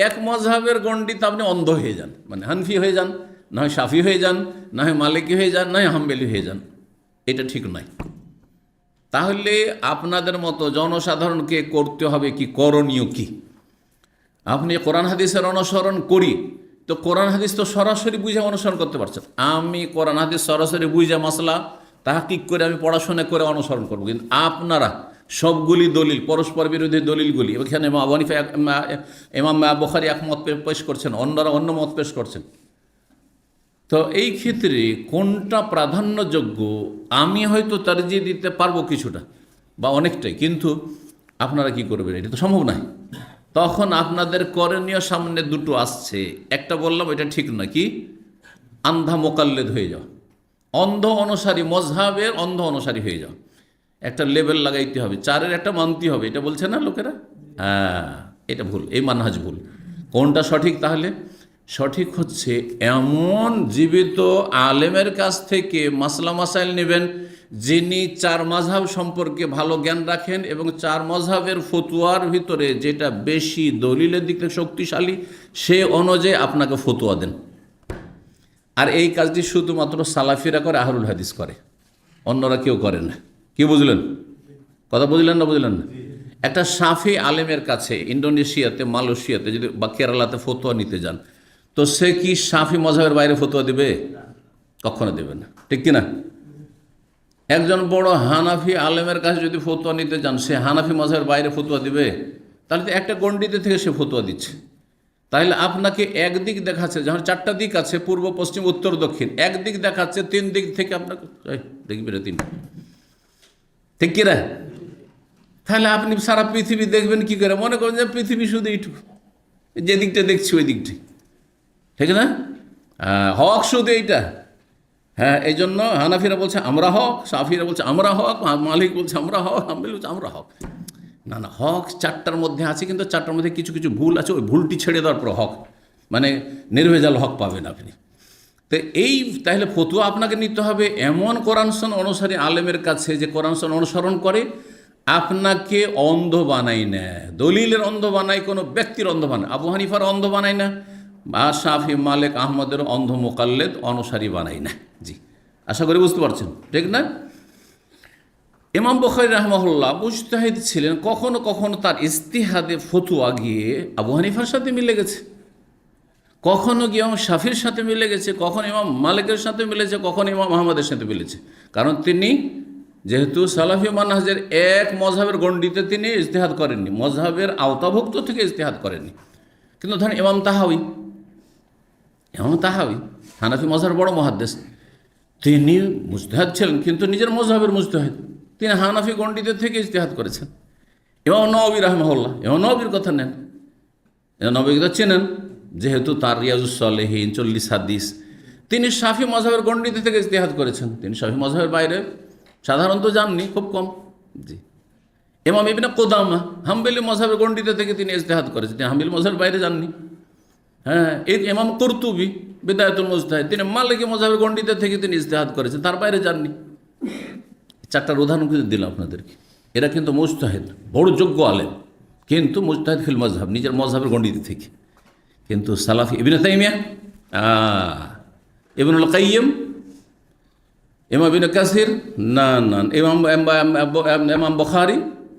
এক মজহাবের গণ্ডিতে আপনি অন্ধ হয়ে যান, মানে হানফি হয়ে যান, না হয় শাফি হয়ে যান, না হয় মালিকি হয়ে যান, না হয় হাম্বেলি হয়ে যান। এটা ঠিক নয়। তাহলে আপনাদের মতো জনসাধারণকে করতে হবে কি, করণীয় কি? আপনি কোরআন হাদিসের অনুসরণ করি, তো কোরআন হাদিস তো সরাসরি বুঝে অনুসরণ করতে পারছেন। আমি কোরআন হাদিস সরাসরি বুঝে মাসলা তাহকিক করে আমি পড়াশোনা করে অনুসরণ করবো, কিন্তু আপনারা সবগুলি দলিল, পরস্পর বিরোধী দলিলগুলি, এখানে ইমাম আবু হানিফা, ইমাম বুখারী এক মত পেশ করছেন, অন্যরা অন্য মত পেশ করছেন। তো এই ক্ষেত্রে কোনটা প্রাধান্যযোগ্য, আমি হয়তো তারজিহ দিতে পারবো কিছুটা বা অনেকটাই, কিন্তু আপনারা কি করবেন, এটা তো সম্ভব নয়। তখন আপনাদের করণীয় সামনে দুটো আসছে। একটা বললাম এটা ঠিক না, কি, আন্ধা মোকাল্লেদ হয়ে যাও, অন্ধ অনুসারী, মজহাবের অন্ধ অনুসারী হয়ে যাও। একটা লেভেল লাগাইতে হবে, চারের একটা মানতে হবে, এটা বলছে না লোকেরা। হ্যাঁ, এটা ভুল, এই মানহাজ ভুল। কোনটা সঠিক তাহলে? সঠিক হচ্ছে এমন জীবিত আলেমের কাছ থেকে মাসলা মাসাইল নেবেন যিনি চার মাযহাব সম্পর্কে ভালো জ্ঞান রাখেন এবং চার মাযহাবের ফতোয়ার ভিতরে যেটা বেশি দলিলের দিক থেকে শক্তিশালী, সে অনুযায়ী আপনাকে ফতোয়া দেন। আর এই কাজটি শুধুমাত্র সালাফিরা করে, আহলুল হাদিস করে, অন্যরা কেউ করে না। কি বুঝলেন? কথা বুঝলেন না? বুঝলেন না? একটা শাফি আলেমের কাছে ইন্দোনেশিয়াতে, মালয়েশিয়াতে যদি বা কেরালাতে ফতোয়া নিতে যান, তো সে কি শাফি মযহাবের বাইরে ফতোয়া দেবে? কখনো দেবে না, ঠিক কিনা? একজন বড় হানাফি আলেমের কাছে যদি ফতোয়া নিতে যান, সে হানাফি মযহাবের বাইরে ফতোয়া দিবে? তাহলে তো একটা গণ্ডিতে থেকে সে ফতোয়া দিচ্ছে। তাহলে আপনাকে একদিক দেখাচ্ছে, যখন চারটা দিক আছে, পূর্ব পশ্চিম উত্তর দক্ষিণ, একদিক দেখাচ্ছে, তিন দিক থেকে আপনাকে দেখবি রে, তিন, ঠিক কিনা? তাহলে আপনি সারা পৃথিবী দেখবেন কি করে? মনে করেন যে পৃথিবী শুধু এইটুকু, যে দিকটা দেখছি ওই দিকটাই, ঠিক না? হক শুধু এইটা। হ্যাঁ, এই জন্য হানাফিরা বলছে আমরা হক, শাফিরা বলছে আমরা হক, মালিক বলছে আমরা হক, হাম্বলি বলছে আমরা হক। না না, হক চারটার মধ্যে আছে, কিন্তু চারটার মধ্যে কিছু কিছু ভুল আছে, ওই ভুলটি ছেড়ে দেওয়ার পর হক, মানে নির্ভেজাল হক পাবেন আপনি। তো এই তাহলে ফতোয়া আপনাকে নিতে হবে এমন কোরআন সুন্নাহ অনুসারী আলেমের কাছে, যে কোরআন সুন্নাহ অনুসরণ করে, আপনাকে অন্ধ বানাই না, দলিলের অন্ধ বানাই, কোনো ব্যক্তির অন্ধ বানায়। আবু হানিফার অন্ধ বানাই না, বা শাফি, মালিক, আহমদের অন্ধ মোকাল্লেদ অনুসারী বানাই না। জি, আশা করি বুঝতে পারছেন, ঠিক না? ইমাম বুখারী রাহমাহুল্লাহ মুজতাহিদ ছিলেন, কখনো কখনো তার ইজতিহাদে ফতোয়া গিয়ে আবু হানিফার সাথে মিলে গেছে, কখনো গিয়ে ইমাম শাফির সাথে মিলে গেছে, কখনো ইমাম মালিকের সাথে মিলেছে, কখনো ইমাম আহমদের সাথে মিলেছে। কারণ তিনি যেহেতু সালাফি মানহাজের এক মযহাবের গণ্ডিতে তিনি ইজতিহাদ করেননি, মযহাবের আওতাভুক্ত থেকে ইজতিহাদ করেননি। কিন্তু ধরেন ইমাম তাহাউই হানাফি মযহাবের বড় মুহাদ্দিস, তিনি মুজতাহিদ ছিলেন, কিন্তু নিজের মযহাবের মুজতাহিদ, তিনি হানাফি গণ্ডিতে থেকে ইজতিহাদ করেছেন। ইমাম নওয়াবী রাহমাহুল্লাহ, ইমাম নওয়াবীর কথা নেন, ইমাম নওয়াবীকে তো চেনেন, যেহেতু তার রিয়াজুস সালেহীন 40 হাদিস, তিনি শাফি মযহাবের গণ্ডিতে থেকে ইজতিহাদ করেছেন। তিনি শাফি মযহাবের বাইরে সাধারণত যাননি, খুব কম। জি, ইমাম ইবনে কুদামা হাম্বলি মযহাবের গণ্ডিতে থেকে তিনি ইজতিহাদ করেছেন, তিনি হাম্বলি মযহাবের বাইরে যাননি। হ্যাঁ, এই ইমাম কুরতুবী বিদায়াতুল মুজতাহিদ, তিনি মালিকি মযহাবের গণ্ডিতে থেকে তিনি ইজতিহাদ করেছেন, তার বাইরে যাননি। চারটার উদাহরণ কিন্তু দিলাম আপনাদেরকে। এরা কিন্তু মুজতাহিদ, বড় যোগ্য আলেম, কিন্তু মুজতাহিদ ফিল মযহাব, নিজের মযহাবের গণ্ডিতে থেকে। কিন্তু সালাফি ইবনে তাইমিয়া, ইবনুল কাইয়্যিম, ইমাম ইবনে কাসির, না না, ইমাম বুখারী,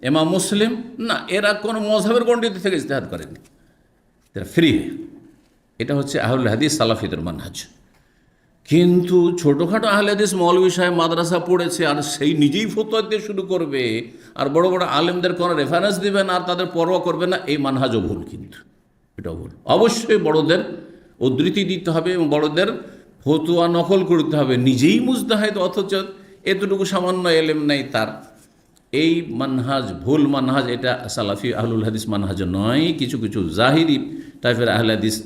ইমাম মুসলিম, না, এরা কোনো মযহাবের গণ্ডিতে থেকে ইজতিহাদ করেনি, এরা ফ্রি। এটা হচ্ছে আহলুল হাদিস সালাফিদের মানহাজ। কিন্তু ছোটোখাটো আহলে হাদিস মৌলভী সাহেব মাদ্রাসা পড়েছে আর সেই নিজেই ফতোয়া দিতে শুরু করবে, আর বড় বড় আলেমদের কোনো রেফারেন্স দিবে না আর তাদের পরোয়া করবে না, এই মানহাজও ভুল। কিন্তু এটাও ভুল। অবশ্যই বড়দের উদ্ধৃতি দিতে হবে এবং বড়দের ফতোয়া নকল করতে হবে। নিজেই মুজতাহিদ অথচ এতটুকু সামান্য এলেম নেই তার, এই মানহাজ ভুল মানহাজ। এটা সালাফি আহলুল হাদিস মানহাজ নয়। কিছু কিছু জাহিরি টাইপের আহলে হাদিস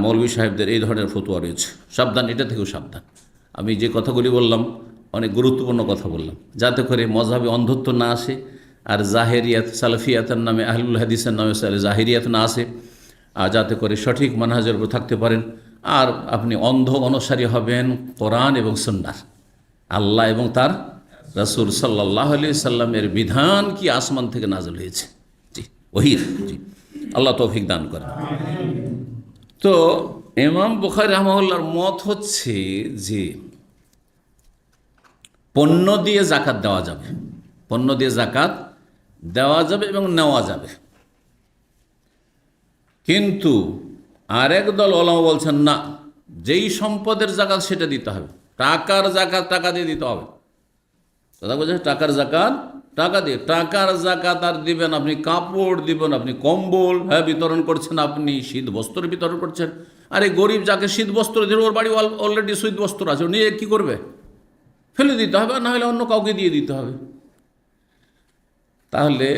মৌলভী সাহেবদের এই ধরনের ফতোয়া রয়েছে। সাবধান, এটা থেকেও সাবধান। আমি যে কথাগুলি বললাম অনেক গুরুত্বপূর্ণ কথা বললাম, যাতে করে মযহাবে অন্ধত্ব না আসে আর জাহেরিয়াত সালাফিয়াতের নামে আহলুল হাদিসের নামে জাহেরিয়াত না আসে, আর যাতে করে সঠিক মানহাজের উপর থাকতে পারেন। আর আপনি অন্ধ অনুসারী হবেন কোরআন এবং সুন্নাহর, আল্লাহ এবং তার রাসূল সাল্লাল্লাহু আলাইহি সাল্লামের বিধান কি আসমান থেকে নাযিল হয়েছে, জি ওহীর। জি, আল্লাহ তৌফিক দান করেন। তো ইমাম বুখারী রাহমাহুল্লাহর মত হচ্ছে যে পণ্য দিয়ে যাকাত দেওয়া যাবে, পণ্য দিয়ে যাকাত দেওয়া যাবে এবং নেওয়া যাবে। কিন্তু আরেক দল ওলামা বলছেন না, যেই সম্পদের যাকাত সেটা দিতে হবে। টাকার যাকাত টাকা দিয়ে দিতে হবে। কথা বলছে টাকার যাকাত টাকা দিয়ে, টাকার যাকাত আর দিবেন আপনি কাপড় দিবেন, আপনি কম্বল বিতরণ করছেন, আপনি শীত বস্ত্র বিতরণ করছেন। আরে গরিব যাকে শীত বস্ত্র দিল, ওর বাড়ি অলরেডি শীত বস্ত্র আছে, নিয়ে কী করবে? ফেলে দিতে হবে, না হলে অন্য কাউকে দিয়ে দিতে হবে। তাহলে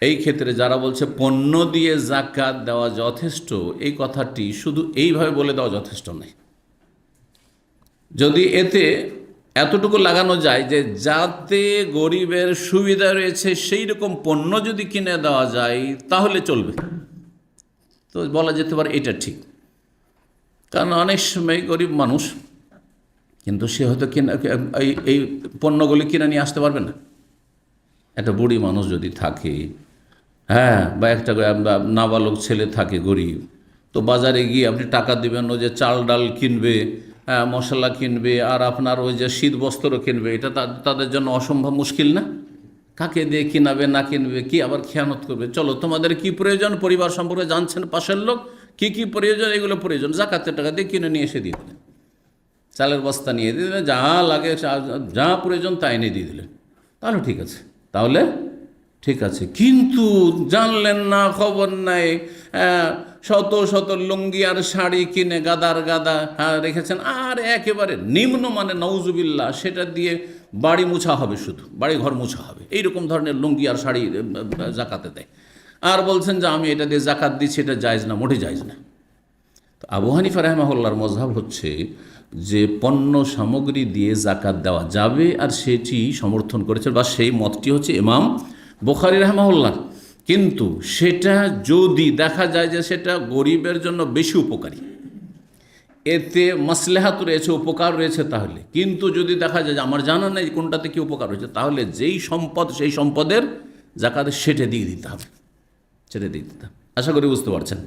এই ক্ষেত্রে যারা বলছে পণ্য দিয়ে যাকাত দেওয়া যথেষ্ট, এই কথাটি শুধু এইভাবে বলে দেওয়া যথেষ্ট নয়। যদি এতে এতটুকু লাগানো যায় যে যাতে গরিবের সুবিধা রয়েছে সেই রকম পণ্য যদি কিনে দেওয়া যায় তাহলে চলবে, তো বলা যেতে পারে এটা ঠিক। কারণ অনেক সময় গরিব মানুষ, কিন্তু সে হয়তো এই পণ্যগুলি কিনে নিয়ে আসতে পারবে না। একটা বুড়ি মানুষ যদি থাকে, বা একটা নাবালক ছেলে থাকে গরিব, তো বাজারে গিয়ে আপনি টাকা দেবেন, ও যে চাল ডাল কিনবে, মশলা কিনবে, আর আপনার ওই যে শীত বস্ত্র কিনবে, এটা তাদের জন্য অসম্ভব মুশকিল না? কাকে দিয়ে কিনাবে না কিনবে, কি আবার খেয়ানত করবে? চলো তোমাদের কি প্রয়োজন পরিবার সম্পর্কে জানছেন পাশের লোক, কি কি প্রয়োজন, এগুলো প্রয়োজন জাকাতের টাকা দিয়ে কিনে নিয়ে এসে দিয়ে দিলেন। চালের বস্তা নিয়ে দিয়ে দিলেন, যা লাগে যা প্রয়োজন তাই এনে দিয়ে দিলেন, তাহলে ঠিক আছে, তাহলে ঠিক আছে। কিন্তু জানলেন না, খবর নাই, শত শত লুঙ্গি আর শাড়ি কিনে গাদার গাদা রেখেছেন, আর একেবারে নিম্নমানের নাউজুবিল্লাহ সেটা দিয়ে বাড়ি মুছা হবে, শুধু বাড়ি ঘর মুছা হবে, এইরকম ধরনের লুঙ্গি আর শাড়ি জাকাতে দেয়, আর বলছেন যে আমি এটা দিয়ে জাকাত দিচ্ছি, এটা জায়েজ না, মোটে জায়েজ না। তো আবু হানিফা রাহমাহুল্লাহর মযহাব হচ্ছে যে পণ্য সামগ্রী দিয়ে জাকাত দেওয়া যাবে, আর সেটি সমর্থন করেছে বা সেই মতটি হচ্ছে ইমাম বুখারী রাহমাহুল্লাহ। কিন্তু সেটা যদি দেখা যায় যে সেটা গরিবের জন্য বেশি উপকারী, এতে মাসলাহাত রয়েছে, উপকার রয়েছে, তাহলে। কিন্তু যদি দেখা যায় যে আমার জানা নেই কোনটাতে কি উপকার রয়েছে, তাহলে যেই সম্পদ সেই সম্পদের জাকাত সেটা দিয়ে দিতে হবে, সেটা দিয়ে দিতে হবে। আশা করি বুঝতে পারছেন।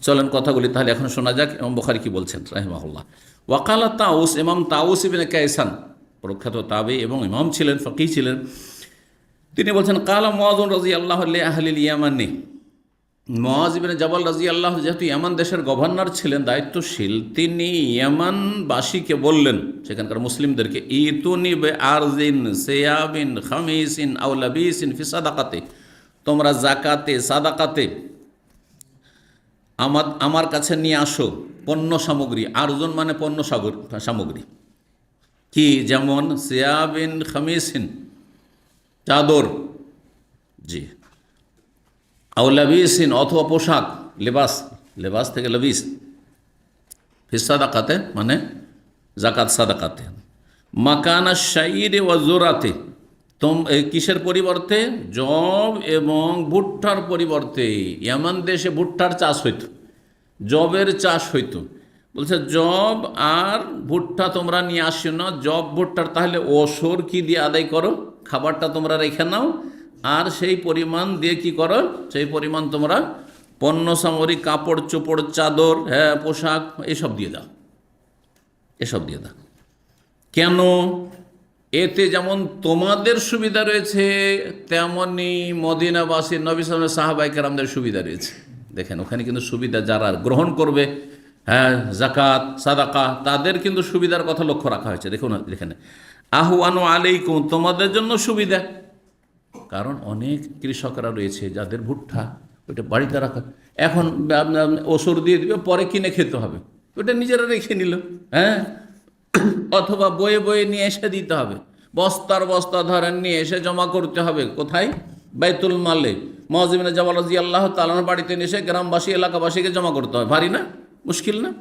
চলেন কথাগুলি তাহলে এখন শোনা যাক ইমাম বুখারী কি বলছেন রাহিমাহুল্লাহ। ওয়াকালা তাউস, ইমাম তাউস ইবনে কায়সান প্রখ্যাত তাবী এবং ইমাম ছিলেন, ফকিহ ছিলেন, তিনি বলছেন কালা মুআয রাদিয়াল্লাহু লি আহলিল ইয়ামানি, মুআয ইবনে জাবাল রাদিয়াল্লাহু যেহেতু ইয়ামান দেশের গভর্নর ছিলেন, দায়িত্বশীল, তিনি ইয়ামানবাসীকে বললেন, সেখানকার মুসলিমদেরকে, ইতুনি বিআরজিন সিয়াবিন খামিসিন আও লাবিসিন ফি সাদাকাতি, তোমরা জাকাতে সাদাকাতে আমার কাছে নিয়ে আসো পণ্য সামগ্রী। আরজন মানে পণ্য সামগ্রী, কি যেমন সিয়াবিন খামিসিন চাদর, জি, আও লাবিসিন অথবা পোশাক, লেবাস, লেবাস থেকে লবিস, ফি সাদাকাতে মানে জাকাত সাদাকাতে, মাকানা শাইরে ওয়া জোরাতে, কিসের পরিবর্তে? জব এবং ভুট্টার পরিবর্তে। ইয়ামান দেশে ভুট্টার চাষ হইত, জবের চাষ হইত। বলছে জব আর ভুট্টা তোমরা নিয়ে আসো না, জব ভুট্টার তাহলে ওসর কি দিয়ে আদায় করো, খাবারটা তোমরা রেখে নাও, আর সেই পরিমাণ দিয়ে কি করো, সেই পরিমাণ তোমরা পণ্য সামগ্রী, কাপড় চোপড়, চাদর, পোশাক এসব দিয়ে দাও, এসব দিয়ে দাও। কেন? এতে যেমন তোমাদের সুবিধা রয়েছে, তেমনি মদিনাবাসী নবী সাল্লাল্লাহু আলাইহি সাহাবায়ে কেরামদের সুবিধা রয়েছে। দেখেন ওখানে কিন্তু সুবিধা যারা গ্রহণ করবে, হ্যাঁ, জাকাত, সাদাকা, তাদের কিন্তু সুবিধার কথা লক্ষ্য রাখা হয়েছে। দেখুন এখানে, আহওয়ানু আলাইকুম, তোমাদের জন্য সুবিধা। কারণ অনেক কৃষকরা রয়েছে যাদের ভুট্টা ওইটা বাড়িতে রাখা, এখন ওসর দিয়ে দিবে, পরে কিনে খেতে হবে, ওটা নিজেরা রেখে নিল। হ্যাঁ, অথবা বয়ে বয়ে নিয়ে এসে দিতে হবে, বস্তার বস্তা ধরেন নিয়ে এসে জমা করতে হবে কোথায়? বাইতুল মালে। মুআয ইবনে জাবাল রাদিয়াল্লাহু তাআলার বাড়িতে নিয়ে এসে গ্রামবাসী, এলাকাবাসীকে জমা করতে হয়। ভারী না? মুশকিল না?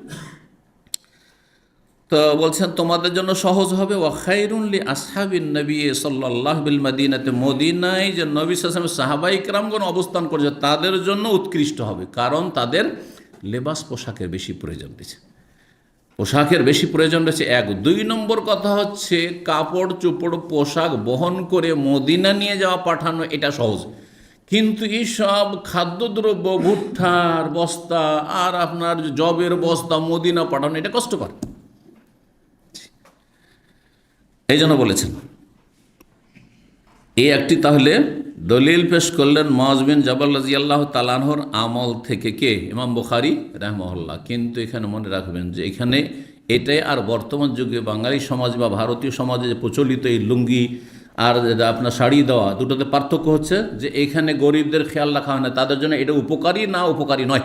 তো বলছেন তোমাদের জন্য সহজ হবে। ওয়া খায়রুন লি আসহাবিন নবী সাল্লাল্লাহু বিল মদিনাতে, মদিনায় যে নবী সাল্লাল্লাহু আলাইহি ওয়াসাল্লাম সাহাবায়ে কেরামগণ অবস্থান করেছে তাদের জন্য উৎকৃষ্ট হবে, কারণ তাদের লেবাস পোশাকের বেশি প্রয়োজন রয়েছে, পোশাকের বেশি প্রয়োজন রয়েছে। এক, দুই নম্বর কথা হচ্ছে কাপড় চোপড় পোশাক বহন করে মদিনা নিয়ে যাওয়া পাঠানো এটা সহজ, কিন্তু এইসব খাদ্যদ্রব্য, ভুট্টার বস্তা আর আপনার জবের বস্তা মদিনা পাঠানো এটা কষ্টকর। এই জন্য বলেছেন এই একটি তাহলে দলিল পেশ করলেন মুআয বিন জাবাল রাদিয়াল্লাহু তাআলা আনহুর আমল থেকে, কে? ইমাম বুখারী রাহিমাহুল্লাহ। কিন্তু এখানে মনে রাখবেন যে এখানে এটাই আর বর্তমান যুগে বাঙালি সমাজ বা ভারতীয় সমাজে যে প্রচলিত এই লুঙ্গি আর আপনার শাড়ি দেওয়া, দুটোতে পার্থক্য হচ্ছে যে এখানে গরিবদের খেয়াল রাখা হয় না, তাদের জন্য এটা উপকারী না উপকারী নয়,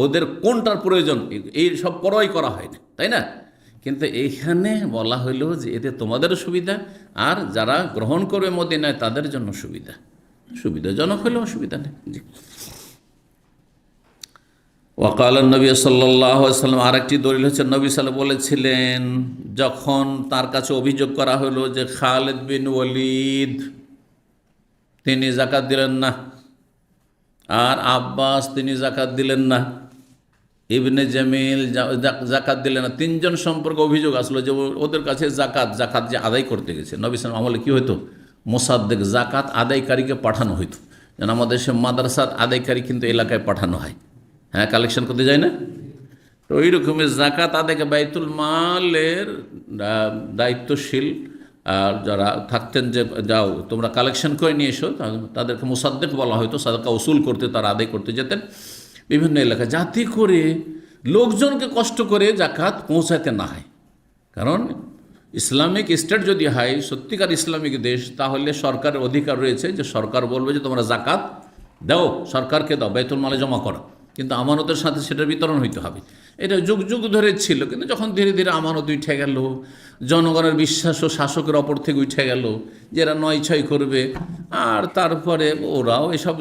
ওদের কোনটার প্রয়োজন এই সব পরোয়াই করা হয় না, তাই না? কিন্তু এইখানে বলা হইল যে এতে তোমাদের সুবিধা, আর যারা গ্রহণ করবে মদিনায় তাদের জন্য সুবিধা, সুবিধাজনক হলে অসুবিধা নেই। জি। ওয়াকাল নবী সাল্লাল্লাহু আলাইহি ওয়াসাল্লাম, আরেকটি দলিল হচ্ছে নবী সাল্লাল্লাহু বলেছিলেন যখন তার কাছে অভিযোগ করা হলো যে খালিদ বিন ওয়ালিদ তিনি যাকাত দিলেন না, আর আব্বাস তিনি যাকাত দিলেন না, ইবনে জামিল জাকাত দিলেন না, তিনজন সম্পর্কে অভিযোগ আসলো যে ওদের কাছে জাকাত যে আদায় করতে গেছে, নবী সাল্লাল্লাহু আমলে কী হইতো? মোসাদ্দেক, জাকাত আদায়কারীকে পাঠানো হইতো। যেন আমাদের সে মাদ্রাসার আদায়কারী কিন্তু এলাকায় পাঠানো হয়, হ্যাঁ, কালেকশন করতে যায় না? তো ওই রকমের জাকাত আদায়কে বাইতুল মালের দায়িত্বশীল যারা থাকতেন যে যাও তোমরা কালেকশন করে নিয়ে এসো, তাদেরকে মোসাদ্দেক বলা হয়তো, সাদাকা উসুল করতে, তারা আদায় করতে যেতেন বিভিন্ন এলাকায়, যাতে করে লোকজনকে কষ্ট করে জাকাত পৌঁছাতে না হয়। কারণ ইসলামিক স্টেট যদি হয়, সত্যিকার ইসলামিক দেশ, তাহলে সরকারের অধিকার রয়েছে যে সরকার বলবে যে তোমরা জাকাত দাও, সরকারকে দাও, বাইতুল মালে জমা করো, কিন্তু আমানতের সাথে সেটার বিতরণ হইতে হবে। এটা যুগ যুগ ধরে ছিল, কিন্তু যখন ধীরে ধীরে আমানত উঠে গেল, জনগণের বিশ্বাস ও শাসকের অপর থেকে উঠে গেল, যারা নয় ছয় করবে, আর তারপরে ওরাও এসব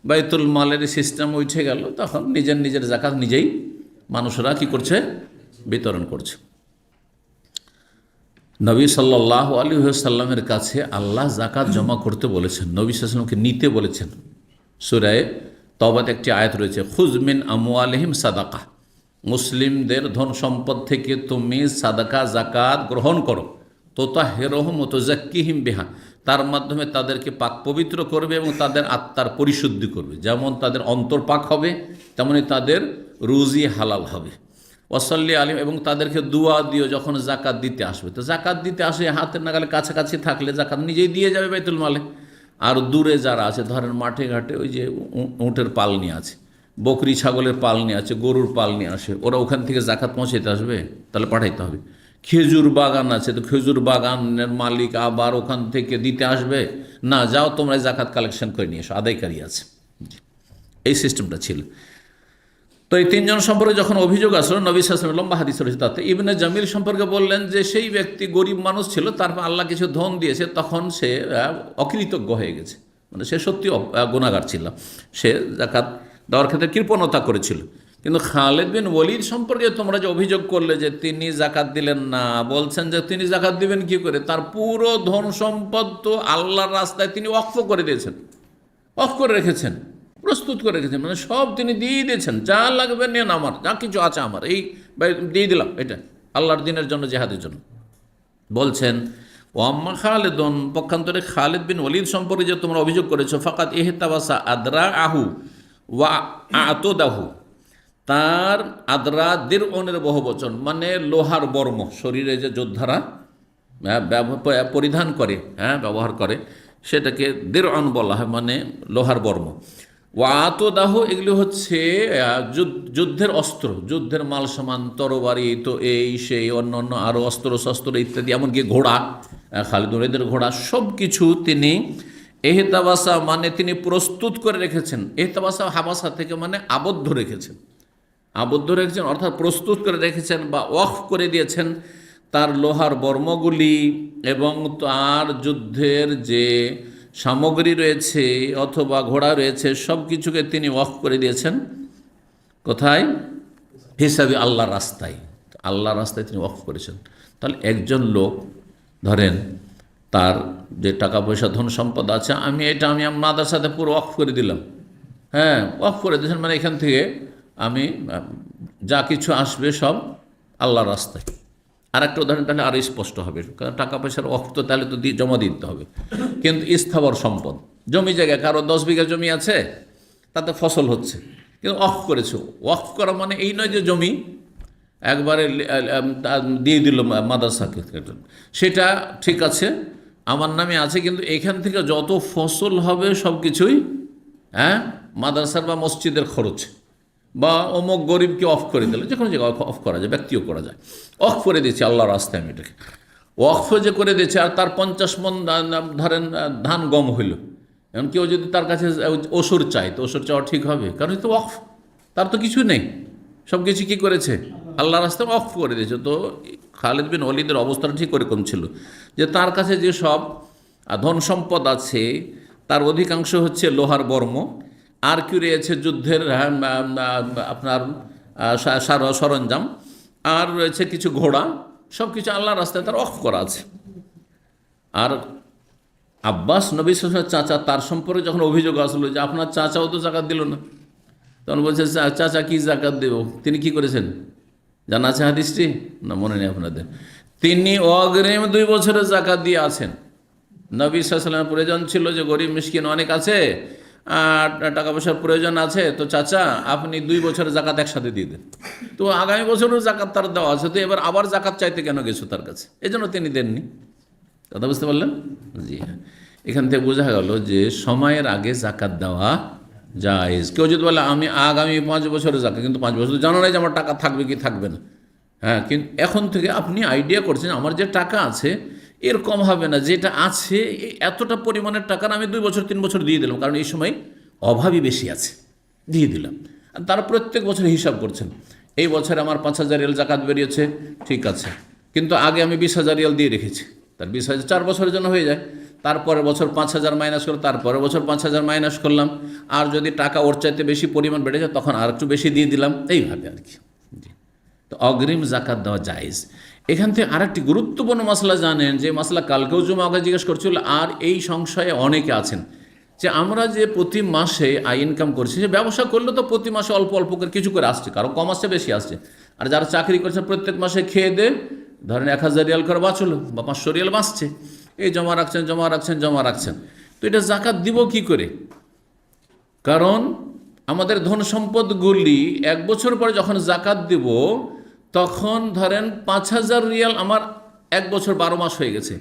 বাইতুল মালের সিস্টেম উঠে গেল, তখন নিজের নিজের জাকাত নিজেই মানুষরা কি করছে? বিতরণ করছে। নবী সাল্লাল্লাহু আলাইহি ওয়াসাল্লামের কাছে আল্লাহ জাকাত জমা করতে বলেছেন, নবী সাল্লাল্লাহু আলাইহি ওয়াসাল্লামকে নিতে বলেছেন। সূরা তওবাতে একটি আয়াত রয়েছে, খুয মিন আমওয়ালিহিম সাদাকা, মুসলিমদের ধন সম্পদ থেকে তুমি সাদাকা জাকাত গ্রহণ করো, তুতাহহিরুহুম ওয়া তুযাক্কিহিম বিহা, তার মাধ্যমে তাদেরকে পাক পবিত্র করবে এবং তাদের আত্মার পরিশুদ্ধি করবে। যেমন তাদের অন্তর পাক হবে, তেমনি তাদের রুজি হালাল হবে। ওয়াসাল্লি আলিম, এবং তাদেরকে দুয়া দিও যখন জাকাত দিতে আসবে। তো জাকাত দিতে আসে হাতের নাগালে কাছাকাছি থাকলে জাকাত নিজেই দিয়ে যাবে বাইতুল মালে। আর দূরে যারা আছে, ধরেন মাঠে ঘাটে ওই যে উঁটের পাল নিয়ে আছে, বকরি ছাগলের পাল নিয়ে আছে, গরুর পাল নিয়ে আসে, ওরা ওখান থেকে জাকাত পৌঁছাইতে আসবে, তাহলে পাঠাইতে হবে। খেজুর বাগান আছে, তো খেজুর বাগানের মালিক আবার ওখান থেকে দিতে আসবে না, যাও তোমরা জাকাত কালেকশন করে নিয়ে এসো, আদায়কারী আছে। এই সিস্টেমটা ছিল। তো এই তিনজন সম্পর্কে যখন অভিযোগ আসলো, নবী সাল্লাল্লাহু আলাইহি ওয়াসাল্লাম লম্বা হাদিস রয়েছে, তাতে ইবনে জামিল সম্পর্কে বললেন যে সেই ব্যক্তি গরিব মানুষ ছিল, তারপর আল্লাহ কিছু ধন দিয়েছে, তখন সে অকৃতজ্ঞ হয়ে গেছে, মানে সে সত্যি গুনাহগার ছিল, সে জাকাত দেওয়ার ক্ষেত্রে কৃপণতা করেছিল। কিন্তু খালিদ বিন ওয়ালিদ সম্পর্কে তোমরা যে অভিযোগ করলে যে তিনি জাকাত দিলেন না, বলছেন যে তিনি জাকাত দিবেন কি করে? তার পুরো ধন সম্পদ তো আল্লাহর রাস্তায় তিনি ওয়াকফ করে দিয়েছেন, ওয়াকফ করে রেখেছেন, প্রস্তুত করে রেখেছেন, মানে সব তিনি দিয়ে দিয়েছেন, যা লাগবে নেন, আমার যা কিছু আছে আমার এই দিয়ে দিলাম, এটা আল্লাহর দিনের জন্য, জেহাদের জন্য। বলছেন ও আম্মা খালেদন, পক্ষান্তরে খালিদ বিন ওয়ালিদ সম্পর্কে যে তোমরা অভিযোগ করেছো, ফাকাত ইহতাবাসা আদরা আহু ওয়া আতদাহু, তার আদরা দের অনের বহু বচন, মানে লোহার বর্ম, শরীরে যে যোদ্ধারা পরিধান করে, ব্যবহার করে, সেটাকে দের অন বলা হয়, মানে লোহার বর্ম। ওয়াতদাহ এগুলি হচ্ছে যুদ্ধের অস্ত্র, যুদ্ধের মাল সামান, তরবারি, তো এই সেই অন্য অন্য আরও অস্ত্র শস্ত্র ইত্যাদি, এমনকি ঘোড়া, খালিদ ওলীদের ঘোড়া, সব কিছু তিনি এহতাবাসা মানে তিনি প্রস্তুত করে রেখেছেন। এহতাবাসা হাবাসা থেকে মানে আবদ্ধ রেখেছেন, আবদ্ধ রেখেছেন অর্থাৎ প্রস্তুত করে রেখেছেন বা ওয়াকফ করে দিয়েছেন তার লোহার বর্মগুলি এবং তার যুদ্ধের যে সামগ্রী রয়েছে অথবা ঘোড়া রয়েছে সব কিছুকে তিনি ওয়াকফ করে দিয়েছেন। কোথায়? হিসাবে আল্লাহর রাস্তায়, আল্লাহর রাস্তায় তিনি ওয়াকফ করেছেন। তাহলে একজন লোক ধরেন তার যে টাকা পয়সা ধন সম্পদ আছে, আমি মাদ্রাসাতে পুরো ওয়াকফ করে দিলাম, হ্যাঁ ওয়াকফ করে দিয়েছেন মানে এখান থেকে আমি যা কিছু আসবে সব আল্লাহর রাস্তায়। আর একটা উদাহরণ তাহলে আরও স্পষ্ট হবে, কারণ টাকা পয়সার ওয়াকফ তো তাহলে তো জমা দিতে হবে। কিন্তু স্থাবর সম্পদ, জমি জায়গা, কারো 10 বিঘা জমি আছে, তাতে ফসল হচ্ছে, কিন্তু ওয়াকফ করেছে। ওয়াকফ করা মানে এই নয় যে জমি একবারে দিয়ে দিল মাদ্রাসাকে, সেটা ঠিক আছে আমার নামে আছে, কিন্তু এখান থেকে যত ফসল হবে সব কিছুই মাদ্রাসার বা মসজিদের খরচ, বা অমুক গরিবকে অফ করে দিলে, যে কোনো জায়গায় অফ করা যায়, ব্যক্তিও করা যায়, অফ করে দিয়েছে আল্লাহর রাস্তায় আমি এটাকে ওয়াকফ যে করে দিয়েছে। আর তার 50 মণ ধরেন ধান গম হইল, এখন কেউ যদি তার কাছে ওসুর চায় তো ওসুর চাওয়া ঠিক হবে? কারণ তো ওয়াকফ, তার তো কিছু নেই, সব কিছু কী করেছে? আল্লাহর রাস্তায় ওয়াকফ করে দিয়েছে। তো খালিদ বিন ওলীদের অবস্থাটা ঠিক এরকম ছিল যে তার কাছে যে সব ধন সম্পদ আছে তার অধিকাংশ হচ্ছে লোহার বর্ম, আর কি রয়েছে যুদ্ধের আপনার সরঞ্জাম, আর রয়েছে কিছু ঘোড়া, সব কিছু আল্লাহর রাস্তায় তার ওয়াকফ করা আছে। আর আব্বাস নবী সাল্লাল্লাহু আলাইহি ওয়াসাল্লামের চাচা, তার সম্পর্কে যখন অভিযোগ আসলো যে আপনার চাচাও তো জাকাত দিল না, তখন বলছে চাচা কি জাকাত দেব? তিনি কি করেছেন জানা আছে হাদিসটি? না মনে নেই আপনাদের? তিনি অগ্রিম 2 বছরের জাকাত দিয়ে আছেন। নবী সাল্লাল্লাহু আলাইহি ওয়াসাল্লামের প্রয়োজন ছিল যে গরিব মিসকিন অনেক আছে আর টাকা পয়সার প্রয়োজন আছে, তো চাচা আপনি 2 বছরের জাকাত একসাথে দিয়ে দেন। তো আগামী বছরও জাকাত তার দেওয়া আছে, তো এবার আবার জাকাত চাইতে কেন গেছো তার কাছে? এই জন্য তিনি দেননি। কথা বুঝতে পারলেন? জি হ্যাঁ, এখান থেকে বোঝা গেল যে সময়ের আগে জাকাত দেওয়া জায়েজ। কেউ যদি বলে আমি আগামী 5 বছরের জাকাত, কিন্তু 5 বছর জানো না যে আমার টাকা থাকবে কি থাকবে না, হ্যাঁ, কিন্তু এখন থেকে আপনি আইডিয়া করছেন আমার যে টাকা আছে এর কম হবে না, যেটা আছে এতটা পরিমাণের টাকা আমি 2 বছর 3 বছর দিয়ে দিলাম, কারণ এই সময় অভাবই বেশি আছে, দিয়ে দিলাম। আর তারা প্রত্যেক বছর হিসাব করছেন, এই বছর আমার 5,000 রিয়াল জাকাত বেরিয়েছে, ঠিক আছে, কিন্তু আগে আমি 20,000 রিয়াল দিয়ে রেখেছি, তার 20,000 4 বছরের জন্য হয়ে যায়। তারপরের বছর 5,000 মাইনাস করে, তারপরের বছর 5,000 মাইনাস করলাম, আর যদি টাকা ওর চাইতে বেশি পরিমাণ বেড়ে যায় তখন আর একটু বেশি দিয়ে দিলাম, এইভাবে আর কি। তো অগ্রিম জাকাত দেওয়া জায়েজ। এখান থেকে আরেকটি গুরুত্বপূর্ণ মশলা জানেন, যে মশলা কালকেও জুমা আগে জিজ্ঞেস করছিল, আর এই সংশয়ে অনেকে আছেন যে আমরা যে প্রতি মাসে আয় ইনকাম করছি, যে ব্যবসা করলে তো প্রতি মাসে অল্প অল্প করে কিছু করে আসছে, কারো কম আসছে বেশি আসছে, আর যারা চাকরি করছে প্রত্যেক মাসে খেয়ে দে ধরেন 1,000 রিয়াল করে বাঁচলো বা 500 রিয়াল বাঁচছে, এই জমা রাখছেন জমা রাখছেন জমা রাখছেন, তো এটা জাকাত দিব কি করে? কারণ আমাদের ধন সম্পদগুলি 1 বছর পরে যখন জাকাত দিব তখন ধরেন 5,000 রিয়াল আমার 1 বছর 12 মাস হয়ে গেছে,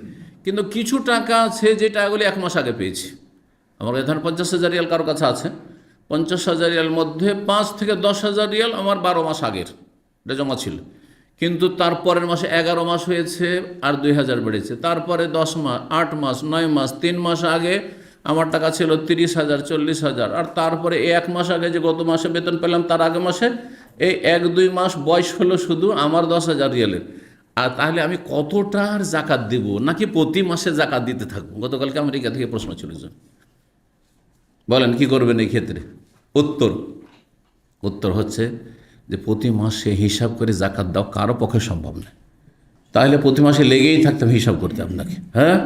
কিন্তু কিছু টাকা আছে যে টাকাগুলি 1 মাস আগে পেয়েছি। আমার কাছে ধরেন 50,000 রিয়াল কারো কাছে আছে, 50,000 রিয়াল মধ্যে 5 থেকে 10,000 রিয়াল আমার 12 মাস আগের এটা জমা ছিল, কিন্তু তারপরের মাসে 11 মাস হয়েছে আর 2,000 বেড়েছে, তারপরে 10 মাস 8 মাস 9 মাস 3 মাস আগে আমার টাকা ছিল 30,000 40,000, আর তারপরে এই 1 মাস আগে যে গত মাসে বেতন পেলাম তার আগে মাসে এই 1-2 মাস বয়স হলো শুধু আমার 10,000 রিয়ালের। আর তাহলে আমি কতটার জাকাত দিব, নাকি প্রতি মাসে জাকাত দিতে থাকবো? গতকালকে আমেরিকা থেকে প্রশ্ন ছিল, বলেন কি করবেন এই ক্ষেত্রে? উত্তর হচ্ছে যে প্রতি মাসে হিসাব করে জাকাত দাও কারো পক্ষে সম্ভব নয়। তাহলে প্রতি মাসে লেগেই থাকতে হবে হিসাব করতে আপনাকে, হ্যাঁ,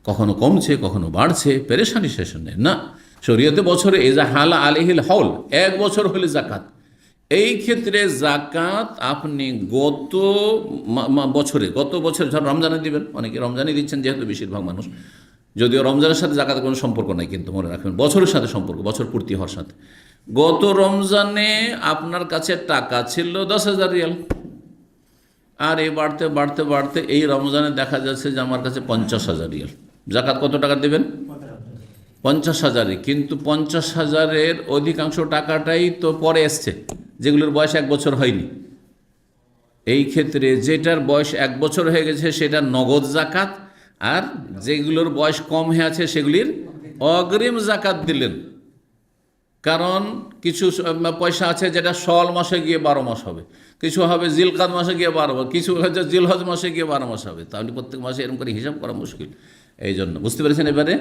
কখনো কমছে কখনো বাড়ছে, পেরেশানি শেষ নেই না। শরীয়তে বছরে এজা হালা আলাইহিল হাউল, 1 বছর হলে জাকাত। এই ক্ষেত্রে জাকাত আপনি গত বছর ধর রমজানে দিবেন, অনেকে রমজানে দিচ্ছেন যেহেতু বেশিরভাগ মানুষ, যদিও রমজানের সাথে জাকাতের কোনো সম্পর্ক নাই, কিন্তু মনে রাখবেন বছরের সাথে সম্পর্ক, বছর পূর্তি হওয়ার সাথে। গত রমজানে আপনার কাছে টাকা ছিল 10,000 রিয়াল, আর এই বাড়তে বাড়তে বাড়তে এই রমজানে দেখা যাচ্ছে যে আমার কাছে 50,000 রিয়াল, জাকাত কত টাকা দেবেন? 50,000, কিন্তু 50,000-এর অধিকাংশ টাকাটাই তো পরে এসছে, যেগুলোর বয়স 1 বছর হয়নি। এই ক্ষেত্রে যেটার বয়স 1 বছর হয়ে গেছে সেটা নগদ জাকাত, আর যেগুলোর বয়স কম হয়ে আছে সেগুলির অগ্রিম জাকাত দিলেন। কারণ কিছু পয়সা আছে যেটা শওয়াল মাসে গিয়ে 12 মাস হবে, কিছু হবে জিলকাদ মাসে গিয়ে 12 মাস, কিছু হচ্ছে জিলহজ মাসে গিয়ে 12 মাস হবে। তাহলে প্রত্যেক মাসে এরকম করে হিসাব করা মুশকিল। এই জন্য বুঝতে পেরেছেন এবারে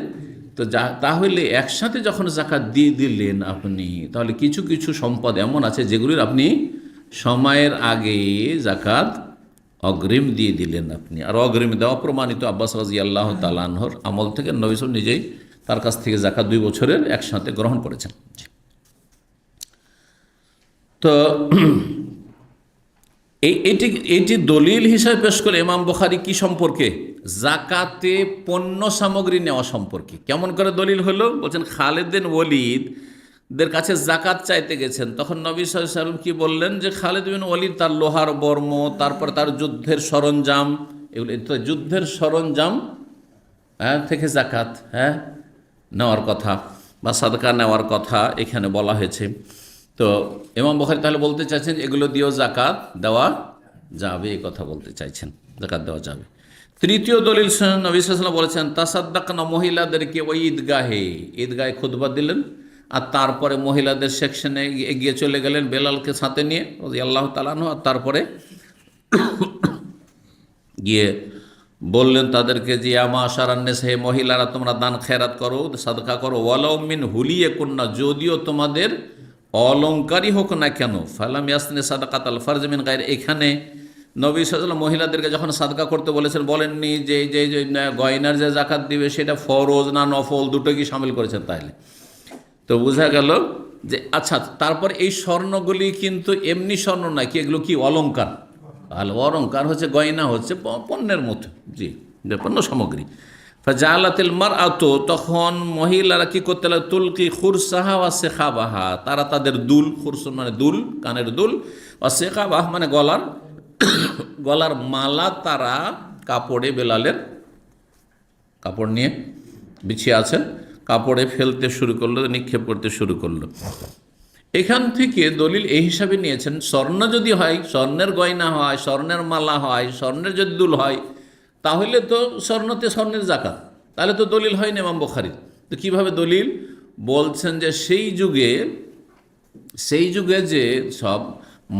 তো তাহলে একসাথে যখন জাকাত দিয়ে দিলেন আপনি, তাহলে কিছু কিছু সম্পদ এমন আছে যেগুলির আপনি সময়ের আগে জাকাত অগ্রিম দিয়ে দিলেন আপনি। আর অগ্রিম দেওয়া প্রমাণিত আব্বাস রাদিয়াল্লাহু তাআলা আনহুর আমল থেকে, নবী সাল্লাল্লাহু আলাইহি ওয়াসাল্লাম নিজেই তার কাছ থেকে জাকাত 2 বছরের একসাথে গ্রহণ করেছেন। তো এটি দলিল হিসাবে পেশ করে ইমাম বুখারী কি সম্পর্কে? জাকাতে পণ্য সামগ্রী নেওয়া সম্পর্কে। কেমন করে দলিল হলো? বলছেন খালিদ বিন ওয়ালিদের কাছে জাকাত চাইতে গেছেন, তখন নবী সাল্লাল্লাহু আলাইহি ওয়াসাল্লাম কি বললেন যে খালিদ বিন ওয়ালিদ তার লোহার বর্ম, তারপর তার যুদ্ধের সরঞ্জাম, এগুলো যুদ্ধের সরঞ্জাম থেকে জাকাত নেওয়ার কথা বা সাদকা নেওয়ার কথা এখানে বলা হয়েছে। তো ইমাম বুখারী তাহলে বলতে চাইছেন এগুলো দিয়েও জাকাত দেওয়া যাবে, এই কথা বলতে চাইছেন, জাকাত দেওয়া যাবে। তৃতীয় দলিল নবী সাল্লাল্লাহু আলাইহি ওয়াসাল্লাম বলেছেন তাসাদ্দাকনা, মহিলাদেরকে ওই ঈদগাহে খুতবা দিলেন, আর তারপরে মহিলাদের সেকশনে এগিয়ে চলে গেলেন বেলালকে সাথে নিয়ে রাদিয়াল্লাহু তাআলা আনহু, আর তারপরে গিয়ে বললেন তাদেরকে যে আমাশারান্নেস, হে মহিলারা তোমরা দান খেরাত করো, সাদকা করো, ওয়ালাউ মিন হুলিয়াকুন্না, যদিও তোমাদের অলংকারই হোক না কেন, ফালাম ইয়াসনে সাদাকাতাল ফারজ মিন গায়র। এখানে নবী সাল্লাল্লাহু আলাইহি ওয়াসাল্লাম মহিলাদেরকে যখন সাদকা করতে বলেছেন, বলেননি যে গয়নার যে জাকাত দিবে সেটা ফরজ না নফল, দুটো কি শামিল করেছেন? তাহলে তো বোঝা গেল যে আচ্ছা, তারপর এই স্বর্ণগুলি কিন্তু এমনি স্বর্ণ নয়, কি এগুলো কি অলংকার? আর অলংকার হচ্ছে গয়না, হচ্ছে পণ্যের মতো, জি, পণ্য সামগ্রী। ফাজালাতিল মারআতু, তখন মহিলারা কি করতে লাগে? তুলকি খুরসাহা ওয়া সিখাবাহা, তারা তাদের দুল, খুরসুন মানে দুল, কানের দুল, ওয়া সিখাবাহ মানে গলার মালা, তারা কাপড়ে, বেলালের কাপড় নিয়ে বিছিয়ে আছেন, কাপড়ে ফেলতে শুরু করলো, নিক্ষেপ করতে শুরু করলো। এখান থেকে দলিল এই হিসাবে নিয়েছেন, স্বর্ণ যদি হয়, স্বর্ণের গয়না হয়, স্বর্ণের মালা হয়, স্বর্ণের যদি দুল হয়, তাহলে তো স্বর্ণতে স্বর্ণের জাকাত, তাহলে তো দলিল হয় না ইমাম বুখারী। তো কীভাবে দলিল? বলছেন যে সেই যুগে যে সব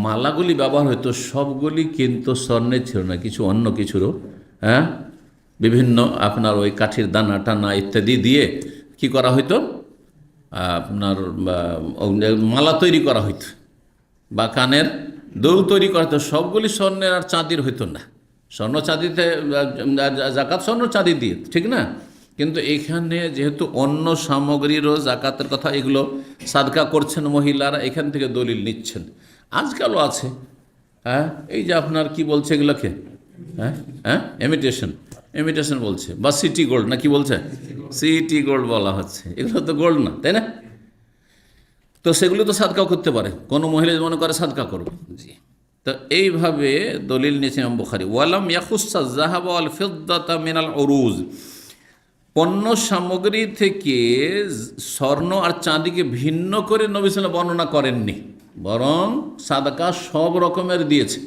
মালাগুলি ব্যবহার হতো সবগুলি কিন্তু স্বর্ণের ছিল না, কিছু অন্য কিছুরও বিভিন্ন আপনার ওই কাঠির দানা টানা ইত্যাদি দিয়ে কি করা হইতো, আপনার মালা তৈরি করা হইতো বা কানের দুল তৈরি করা হতো, সবগুলি স্বর্ণের আর চাঁদির হইতো না। স্বর্ণ চাঁদিতে জাকাত স্বর্ণ চাঁদি দিয়ে, ঠিক না? কিন্তু এখানে যেহেতু অন্য সামগ্রীরও জাকাতের কথা, এগুলো সাদকা করছেন মহিলারা, এখান থেকে দলিল নিচ্ছেন। আজকালও আছে, এই যে আপনার কি বলছে এগুলোকে, ইমিটেশন বলছে, বা সিটি গোল্ড না কি বলছে, সিটি গোল্ড বলা হচ্ছে, এগুলো তো গোল্ড না, তাই না? তো সেগুলো তো সাদকাও করতে পারে, কোনো মহিলা মনে করে সাদকা করবে, জি। তো এইভাবে দলিল নিয়েছে ইমাম বুখারী। ওয়ালাম ইয়াখুসা যাহাব ওয়াল ফিদ্দাতা মিনাল উরুজ, পণ্য সামগ্রী থেকে স্বর্ণ আর চাঁদিকে ভিন্ন করে নবী সাল্লাল্লাহু আলাইহি ওয়াসাল্লাম বর্ণনা করেননি, বরং সাদকা সব রকমের দিয়েছে।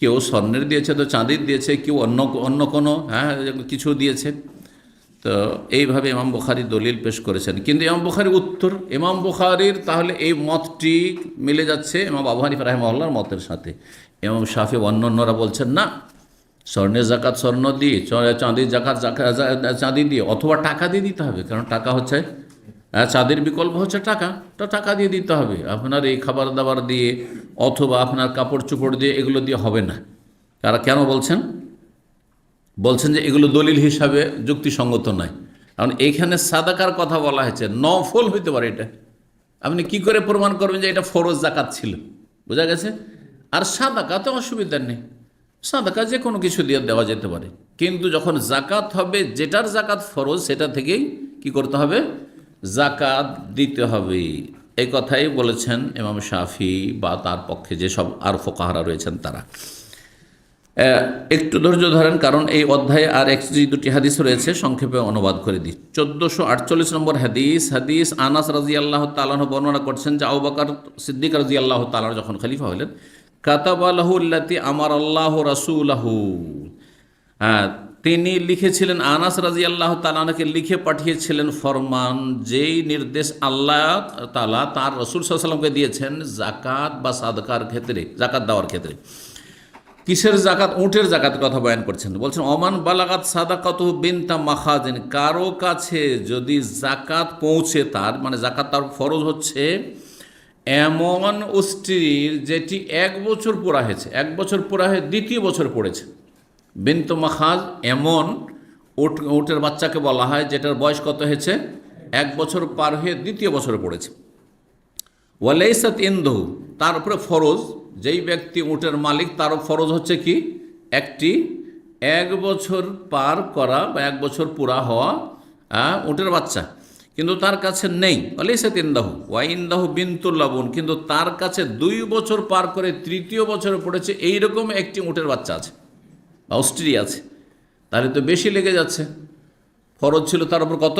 কেউ স্বর্ণের দিয়েছে, তো চাঁদির দিয়েছে, কেউ অন্য কোনো কিছু দিয়েছে। তো এইভাবে ইমাম বুখারী দলিল পেশ করেছেন। কিন্তু ইমাম বুখারীর উত্তর, ইমাম বুখারীর তাহলে এই মতটি মিলে যাচ্ছে ইমাম আবু হানিফা রাহিমাহুল্লাহর মতের সাথে। ইমাম শাফি অন্যান্যরা বলছেন না, স্বর্ণের জাকাত স্বর্ণ দিয়ে, চাঁদির জাকাত চাঁদি দিয়ে, অথবা টাকা দিয়ে দিতে হবে, কারণ টাকা হচ্ছে চাঁদির বিকল্প হচ্ছে টাকা, তো টাকা দিয়ে দিতে হবে। আপনার এই খাবার দাবার দিয়ে অথবা আপনার কাপড় চোপড় দিয়ে, এগুলো দিয়ে হবে না। তারা কেন বলছেন যে এগুলো দলিল হিসাবে যুক্তিসঙ্গত নয়, কারণ এইখানে সাদাকার কথা বলা হয়েছে, নফল হইতে পারে। এটা আপনি কি করে প্রমাণ করবেন যে এটা ফরজ জাকাত ছিল? বোঝা গেছে? আর সাদাকা তো অসুবিধা নেই, সাদাকা যে কোনো কিছু দিয়ে দেওয়া যেতে পারে, কিন্তু যখন জাকাত হবে, যেটার জাকাত ফরজ সেটা থেকেই কি করতে হবে? জাকাত দিতে হবে। এই কথাই বলেছেন ইমাম শাফি বা তার পক্ষে যেসব আর ফুকাহারা রয়েছেন তারা। একটু ধৈর্য ধরেন, কারণ এই অধ্যায়ে আর দুটি হাদিস রয়েছে, সংক্ষেপে অনুবাদ করে দিই। 1448 নম্বর হাদিস আনাস রাদিয়াল্লাহু তাআলা আনহু বর্ণনা করছেন যে আবু বকর সিদ্দিক রাদিয়াল্লাহু তাআলা যখন খলিফা হলেন, কাতাবা লাহু আল্লাতী আমারাল্লাহু রাসূলাহু, তিনি লিখেছিলেন, আনাস রাদিয়াল্লাহু তাআলা আনহুকে লিখে পাঠিয়েছিলেন ফরমান, যেই নির্দেশ আল্লাহ তাআলা তার রাসূল সাল্লাল্লাহু আলাইহি ওয়াসাল্লামকে দিয়েছেন জাকাত বা সাদকার ক্ষেত্রে, জাকাত দেওয়ার ক্ষেত্রে। কিসের জাকাত? উটের জাকাতের কথা বয়ান করছেন। বলছেন ওমান বালাগাত সাদাকাতু বিনতা মাখাজিন, কারো কাছে যদি জাকাত পৌঁছে, তার মানে জাকাত তার ফরজ হচ্ছে এমন উষ্ট্রির যেটি 1 বছর পুরা হয়েছে, 1 বছর পুরা হয়ে 2য় বছর পড়েছে। বিনত মাখাজ এমন উটের বাচ্চাকে বলা হয় যেটার বয়স কত হয়েছে? 1 বছর পার হয়ে 2য় বছরে পড়েছে। ওয়ালাইসাত ইনদাহু, তার উপরে ফরজ, যেই ব্যক্তি উটের মালিক তারও ফরজ হচ্ছে কি? একটি 1 বছর পার করা বা 1 বছর পুরা হওয়া উটের বাচ্চা, কিন্তু তার কাছে নেই। ওয়ালাইসাত ইনদাহু ওয়া ইনদাহু বিনতুল লাবুন, কিন্তু তার কাছে 2 বছর পার করে 3য় বছরে পড়েছে এইরকম একটি উটের বাচ্চা আছে বা অস্ট্রিয়া আছে, তাহলে তো বেশি লেগে যাচ্ছে। ফরজ ছিল তার উপর কত?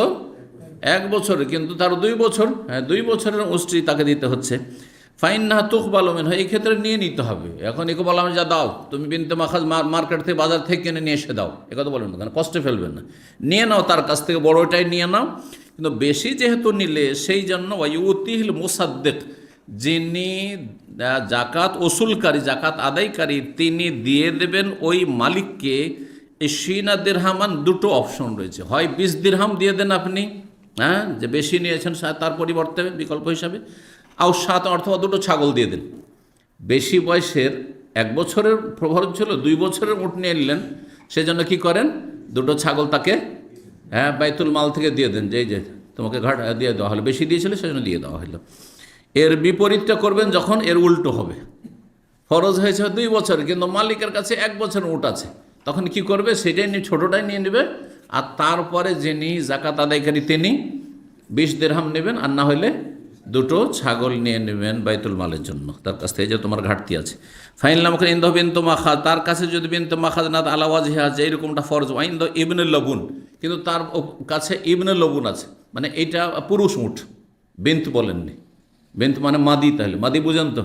1 বছর, কিন্তু তার 2 বছর, 2 বছরের অস্ট্রি তাকে দিতে হচ্ছে। ফাইন্নাহা তুকবালু মিনহু, এই ক্ষেত্রে নিয়ে নিতে হবে। এখন একে বললাম যা দাও তুমি বিনতে মাখাজ মার্কেট থেকে, বাজার থেকে কিনে নিয়ে এসে দাও, এ কথা বলবেন না, কারণ কষ্টে ফেলবেন না, নিয়ে নাও তার কাছ থেকে, বড়টাই নিয়ে নাও। কিন্তু বেশি যেহেতু নিলে সেই জন্য ওয়ায়ুতিহিল মুসাদ্দিক, যিনি জাকাত ওসুলকারী, জাকাত আদায়কারী, তিনি দিয়ে দেবেন ওই মালিককে 20 দিরহামান। 2টো অপশন রয়েছে, হয় 20 দিরহাম দিয়ে দেন আপনি, যে বেশি নিয়েছেন তার পরিবর্তে বিকল্প হিসাবে, আও 7 অথবা 2টো ছাগল দিয়ে দেন। বেশি বয়সের 1 বছরের প্রভাব ছিল, 2 বছরের উট নিয়ে নিলেন, সেজন্য কি করেন? 2টো ছাগল তাকে বাইতুল মাল থেকে দিয়ে দেন, যে তোমাকে ঘাট দিয়ে দেওয়া হলো, বেশি দিয়েছিল সেজন্য দিয়ে দেওয়া হলো। এর বিপরীতটা করবেন যখন এর উল্টো হবে, ফরজ হয়েছে 2 বছর, কিন্তু মালিকের কাছে 1 বছরের উট আছে, তখন কি করবে? সেটাই নিয়ে, ছোটোটাই নিয়ে নেবে, আর তারপরে যিনি জাকাত আদায়কারী তিনি 20 দিরহাম নেবেন, আর না হলে 2টো ছাগল নিয়ে নেবেন বাইতুল মালের জন্য, তার কাছ থেকে যে তোমার ঘাটতি আছে। ফাইন লামকে ইন্দহ বিনতু মাখাজ, তার কাছে যদি বিনতু মাখাজ না আলা ওয়াজহিহা, যে এইরকমটা ফরজ, ওয়াইন্দ ইবনুল লবুন, কিন্তু তার কাছে ইবনুল লবুন আছে, মানে এইটা পুরুষ উঠ, বিন্ত বলেননি, বিন্ত মানে মাদি, তাহলে মাদি বুঝেন তো,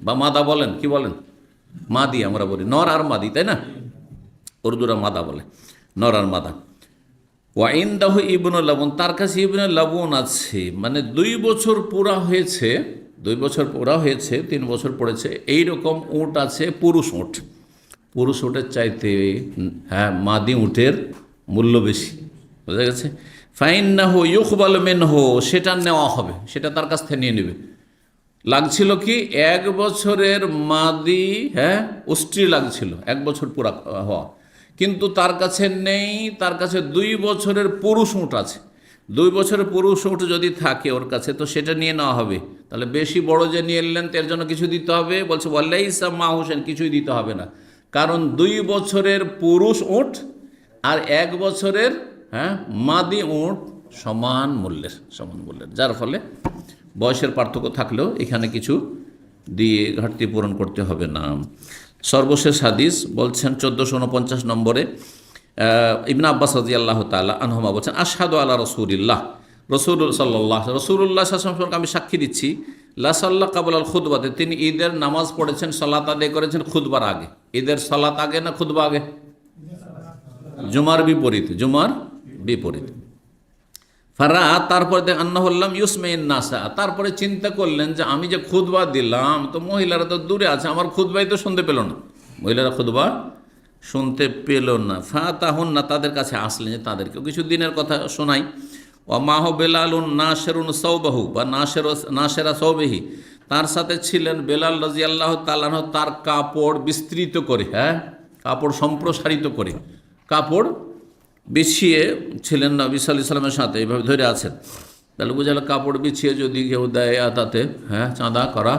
বা মাদা বলেন, কি বলেন? মাদি আমরা বলি, নর আর মাদি, তাই না? উর্দুরা মাদা বলে, নর আর মাদা। ওয়াইন্দাহু ইবনুল লাবুন, তার কাছে ইবনুল লাবুন আছে, মানে 2 বছর পুরা হয়েছে, 2 বছর পুরা হয়েছে, 3 বছর পড়েছে, এইরকম উট আছে, পুরুষ উট। পুরুষ উটের চাইতে মাদি উটের মূল্য বেশি, বোঝা গেছে? ফাইন্নাহু ইউকবালু মিনহু, সেটা নেওয়া হবে, সেটা তার কাছ থেকে নিয়ে নেবে। লাগছিল কি? 1 বছরের মাদি উষ্ট্রি লাগছিল, 1 বছর পুরা হওয়া, কিন্তু তার কাছে নেই, তার কাছে 2 বছরের পুরুষ উট আছে। 2 বছরের পুরুষ উট যদি থাকে ওর কাছে, তো সেটা নিয়ে নেওয়া হবে। তাহলে বেশি বড় যে নিয়ে এলেন এর জন্য কিছু দিতে হবে? বলছে ওয়ালাইসা মা হোসেন, কিছুই দিতে হবে না, কারণ 2 বছরের পুরুষ উট আর 1 বছরের মাদি উট সমান মূল্যের, যার ফলে বয়সের পার্থক্য থাকলেও এখানে কিছু দিয়ে ঘাটতি পূরণ করতে হবে না। সর্বশেষ হাদিস বলছেন 1449 নম্বরে, ইবনে আব্বাস রাদিয়াল্লাহু তাআলা আনহুমা বলছেন, আশহাদু আলা রাসূলিল্লাহ, রাসূলুল্লাহ সম্পর্কে আমি সাক্ষী দিচ্ছি, লা সাল্লা কাবলাল খুতবাতে, তিনি ঈদের নামাজ পড়েছেন, সালাত আদায় করেছেন খুতবার আগে। ঈদের সালাত আগে না খুতবা আগে? জুমার বিপরীত। ফারা, তারপরে দেখ আন্নাহুল্লাম ইউসমাইন নাসা, তারপরে চিন্তা করলেন যে আমি যে খুতবা দিলাম, তো মহিলারা তো দূরে আছে, আমার খুতবাই তো শুনতে পেল না, মহিলারা খুতবা শুনতে পেল না। ফাতাহুন না, তাদের কাছে আসলেন যে তাদেরকেও কিছু দিনের কথা শোনাই। ও মাহ বেলালুন নাশেরুন সৌবাহু বা নাশেরা সৌবেহি, তার সাথে ছিলেন বেলাল রাদিয়াল্লাহু তাআলা আনহু, তার কাপড় বিস্তৃত করে, কাপড় সম্প্রসারিত করে, কাপড় বিছিয়ে ছিলেন নবী সাল্লাল্লাহু আলাইহি ওয়াসাল্লামের সাথে, এইভাবে ধরে আছেন। তাহলে বুঝালো কাপড় বিছিয়ে যদি কেউ দেয় তাতে চাঁদা করা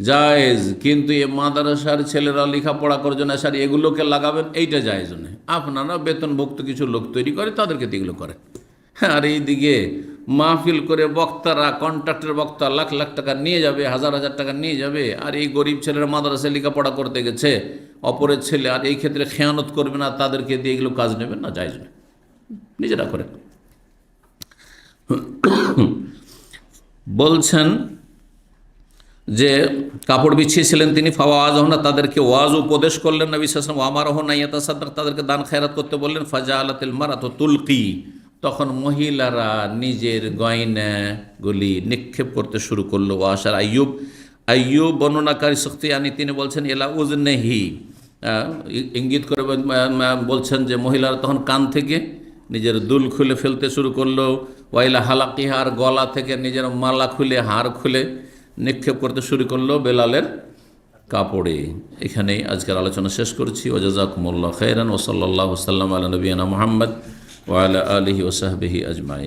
জায়েজ, কিন্তু এ মাদ্রাসার ছেলেরা লেখাপড়া করার জন্য স্যার এগুলোকে লাগাবেন, এইটা জায়েজ নয়। আপনারা বেতনভুক্ত কিছু লোক তৈরি করে তাদেরকে এগুলো করেন, আর এইদিকে মাহফিল করে বক্তারা, কন্ট্রাক্টের বক্তা লাখ লাখ টাকা নিয়ে যাবে, হাজার হাজার টাকা নিয়ে যাবে, আর এই গরিব ছেলেরা মাদ্রাসায় লেখাপড়া করতে গেছে, অপরের ছেলে, আর এই ক্ষেত্রে খেয়ানত করবে না, তাদেরকে দিয়ে এগুলো কাজ নেবেন না, জায়েজ না, নিজেরা করেন। বলছেন যে কাপড় বিছিয়েছিলেন তিনি, ফাওয়াজ না, তাদেরকে ওয়াজ উপদেশ করলেন নবী সাল্লাল্লাহু আলাইহি ওয়াসাল্লাম, আমারহ না ইয়াতাসাদ্দাক, তাদেরকে দান খায়রাত করতে বললেন। ফাজাআলাতিল মারাতু তুলকি, তখন মহিলারা নিজের গয়নাগুলি নিক্ষেপ করতে শুরু করলো। ওয়াশার আইয়ুব বর্ণনাকারী সখতিয়ানি তিনি বলছেন এলা উজনেহি, ইঙ্গিত করে বলছেন যে মহিলারা তখন কান থেকে নিজের দুল খুলে ফেলতে শুরু করলো। ওয়াইলা হালাকিহা, আর গলা থেকে নিজের মালা খুলে, হার খুলে নিক্ষেপ করতে শুরু করলো বেলালের কাপড়ে। এখানেই আজকের আলোচনা শেষ করছি। ওয়া জাযাকুমুল্লাহু খাইরান ওয়া সাল্লাল্লাহু সাল্লাম আলা নবিয়িনা মুহাম্মদ ওয়া আলা আলিহি ওয়া সাহবিহি আজমাইন।